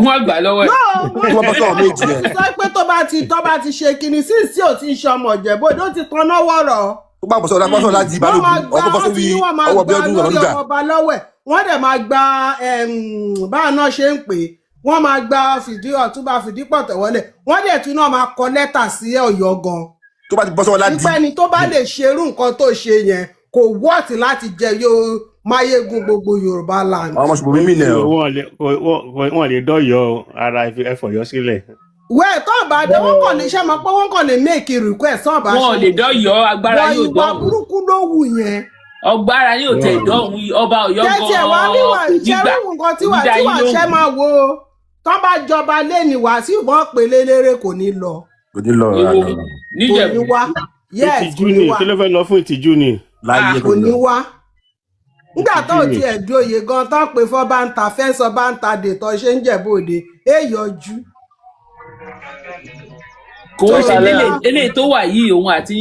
wọ́n gbà lọ́wọ́ ẹ̀. wọ́n bọ́ sọ́wọ́ méjì yẹn. sọ pé tó bá ti ṣe kíní sí ò ti ń ṣe ọmọ Ìjẹ̀bú-Òde ó ti tan náà wọ̀rọ̀. ó bá bọ́ sọ́wọ́ Ládi Balógun ọkọ̀ bọ́ sórí ọwọ́ Bíọ́dún Ọ̀nànúgà. wọ́n dẹ̀ máa gba báà náà ṣe ń pè é wọ́n máa gba Ọ̀túnba Fìdípọ̀tẹ̀ wọlé wọ́n dẹ̀ tún náà máa kọ lẹ́tà sí Ọ̀yọ́ gan. tó bá ti bọ́ sọ́wọ́ Ládi. ìpẹ́ni tó bá lè ṣerú nǹkan tó ṣe yẹn kò wọ́ọ̀tì láti jẹ yóò máyégún gbogbo Yorùbá land. àwọn ọmọ Ṣùbọ́mi mí nẹ o. wọ́n lè dọ́yọ̀ ara ẹ̀fọ̀yọ́ sílẹ̀. wẹ́ẹ̀ tó bá dé wọ́n kàn lè ṣe mọ́ pé wọ́n kàn lè make request tó bá ṣe. wọ́n lè dọ́yọ̀ agbára yóò dọ́hùn. ìwà burúkú ló wù yẹn. ọgbára yóò tẹ̀ dọ́hùn ọba Ọ̀yọ́ gan-an. tẹ́tí ẹ̀ wá níwà ìṣẹ́rù nǹkan tí wàá ṣẹ́ máa wo tó bá jọba lẹ́ni Wàsíù wọ́n pè lélẹ́rẹ́ kò ní lọ. kò ní lọ kò ní wá. ìtìjú ni kí ló fẹ́ lọ fún ìtìjú ni. kò ní wá. nígbà tó ti ẹ̀dùn òye gan tán pé fọ́ bá ń ta fẹ́sọ̀ bá ń ta dètò ṣe ń Jẹ̀bú-Òde yọjú. kò ń ṣe eléyìí tó wà yìí òun àti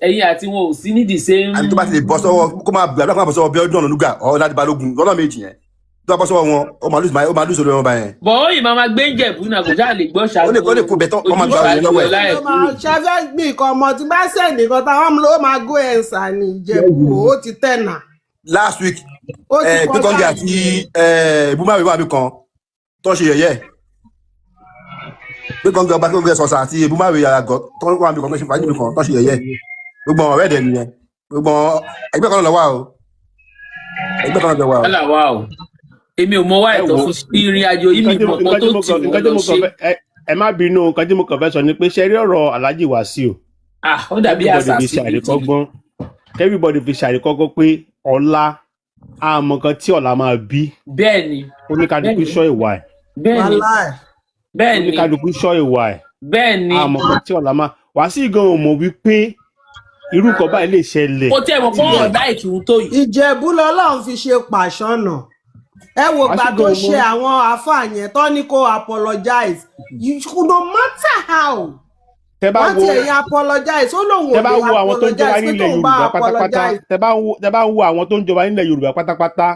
ẹ̀yin àti wọn ò sí ní the same. àti tó bá ti lè bọ́ sọ́wọ́ kó máa gbàdúrà kó máa bọ́ sọ́wọ́ bí ọdún ọ̀nà lúgà ọ̀ láti balógun lọ́nà méjì yẹn tó bá bọ́ sọ́wọ́ wọn ó máa lùsọ̀ lórí wọn báyẹn. bọ̀ ó yìí máa gbé ń jẹ̀bú náà kò sáà lè gbọ́ ṣáà. ó lè kó bẹ̀tọ̀ ó máa gbà wọlé lọ́wọ́ ẹ̀. ṣẹ́fẹ́ gbìn nǹkan ọmọ tí bá sẹ̀ nìkan táwọn ló máa go ẹ̀ǹsà ní Ìjẹ̀bú ó ti tẹ̀nà. last week gbẹ́kọ̀ǹgì àti ìbúmáwé wà mí kan tó ṣe yẹ̀yẹ́ gbẹ́kọ̀ǹgì ọba gbẹ́kọ̀ǹgì sọ̀sà àti ìbúmáwé àgọ́ tó wà mí kan tó ṣe fàájì mi kan tó ṣe yẹ̀yẹ́ gbogbo ọ̀rẹ́ dẹ̀ nìyẹn gbogbo ẹgbẹ́ kan lọ́wọ́ o ẹgbẹ́ kan lọ́wọ́ o. èmi ò mọ wá ẹ̀tọ́ fún ìrìn àjò yìí mi mọ̀ kan tó tì wọ́n lọ ṣe. ẹ má bínú nǹkan tí mo kàn fẹ́ sọ ni pé ṣe rí ọ̀rọ̀ Alhaji Wasiu. Ó dàbí àṣà sí everybody fi ṣàríkọ́gbọ́n pé ọ̀la àmọ́ kan tí ọ̀la máa bí. bẹ́ẹ̀ni oníkadùkú sọ ìwà ẹ̀. bẹ́ẹ̀ni oníkadùkú sọ ìwà ẹ̀. bẹ́ẹ̀ni àmọ́ kan tí ọ̀la máa Wasiu gan ò mọ̀ wípé irú nǹkan báyìí lè ṣẹlẹ̀. ó tẹ̀ mọ̀ fún ọ̀dà ìkìrún tó yìí. Ìjẹ̀bú lọ́lọ́run fi ṣe pàṣọ́nà ẹ wo gbà tó ṣe àwọn àáfàá yẹn tó ní kó apologize no matter how wọ́n ti ẹ̀yìn apologize ó lóun ò lè apologize pé tóun bá apologize. tẹ bá ń wo àwọn tó ń jọba nílẹ̀ Yorùbá pátápátá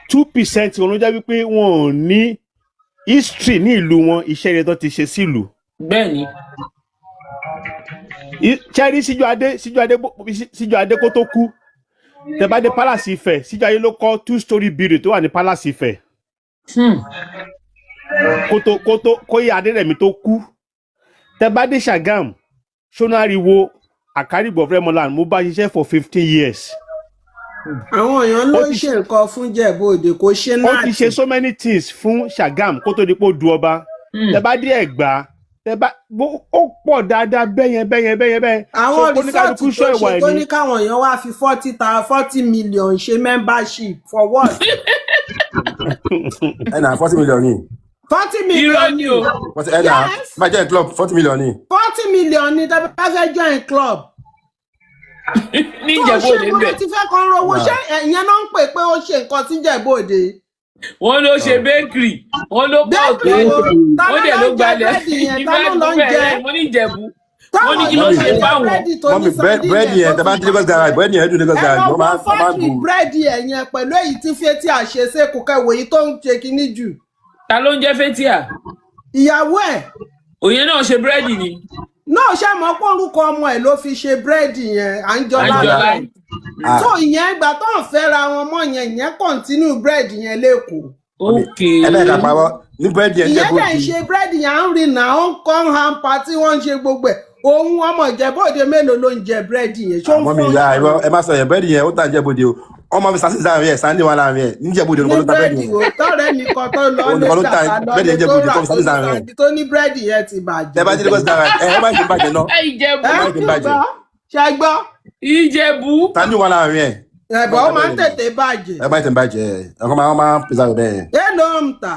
2% wọn ló jẹ́ wípé wọn ò ní history ní ìlú wọn iṣẹ́ rẹ̀ tó ti ṣe sílùú. bẹ́ẹ̀ni. Cherry Síjú Adé kó tó kú tẹ bá dé Palace Ifẹ̀ Síjú Adé ló kọ́ 2-story building tó wà ní Palace Ifẹ̀. kó yẹ Adérẹ̀mí tó kú tẹ bá dé Ṣàgámù Ṣónáríwo Àkárìgbò Rẹ́mọlán mo bá ṣiṣẹ́ for 15 years. àwọn èèyàn ló ń ṣe nǹkan fún Ìjẹ̀bú Òde kò ṣe náà. ó ti ṣe so many things fún Ṣàgámù kó tó di pé ó du ọba tẹ bá dé Ẹ̀gbá ó pọ̀ dáadáa bẹ́yẹn. àwọn rìsọ́ọ̀tì tó ṣe tó ní káwọn èèyàn wá fi 40 million ṣe membership for what. ẹnà 40 million ni. 40 million ni o. ẹnà máa join club 40 million ni. 40 million ni tẹ́lẹ̀ bá fẹ́ join club. ní Ìjẹ̀bú Òde ń bẹ̀. tó ṣe ti fẹ́ kan rówó ṣé ìyẹn náà ń pè pé ó ṣe nǹkan sí Ìjẹ̀bú Òde. wọ́n ló ṣe bakery wọ́n ló kọ́ ọ̀gbẹ́ wọ́n dẹ̀ ló gbalẹ̀ ìfẹ́ mo ní Ìjẹ̀bú wọ́n ní kí ló ṣe fáwọn. mọ́mí búrẹ́dì yẹn tẹ́ bá ń dé Lagos garage búrẹ́dì yẹn dùn Lagos garage wọ́n máa ń fọ́ọ̀kì búrẹ́dì yẹn pẹ̀lú èyí tí Fétí àṣeṣe kò kẹwò èyí tó ń ṣe kinní jù. ta ló ń jẹ́ Fétí à. ìyàwó ẹ̀. òye náà ṣe búrẹ́dì ni. náà ṣe mọ́ pé orúkọ ọmọ ẹ̀ ló fi ṣe búrẹ́dì yẹn Àǹjọ́lá. tó ìyẹn ìgbà tó ń fẹ́ ra wọn mọ́ yẹn ìyẹn kọ̀ǹtínú búrẹ́dì yẹn lẹ́kọ̀ọ́. ẹlẹ́ka pàwọ́ ní búrẹ́dì yẹn Ìjẹ̀bú Òde. ìyẹn dẹ̀ ń ṣe búrẹ́dì yẹn à ń rìn náà ó ń kọ́ ham party wọ́n ń ṣe gbogbo ẹ̀ òun ọmọ Ìjẹ̀bú Òde mélòó ló ń jẹ búrẹ́dì yẹn. àmọ́ mi ìyá ẹ má sọ yẹn búrẹ́dì yẹn ó tà Ìjẹ̀bú Òde o ọmọ mi sàṣì sáà yẹn sáà ní wàhálà yẹn ní Ìjẹ̀bú Òde olùkọ́ ló ta búrẹ́dì yẹn. tọ́rẹ́ mi kan tó lọ ní ìjàkà tó ní búrẹ́dì yẹn ti bàjẹ́. ẹ bá ti Lagos garage ẹ má ṣe bàjẹ́ náà. ṣe gbọ́. Ìjẹ̀bú. ta ní wàhálà yẹn. ẹ̀bọ̀ ó máa ń tètè bàjẹ́. ẹ bá ti bàjẹ́ ẹ kọ́ máa ń pèsè àgbẹ̀ yẹn. ẹ ló ń tà.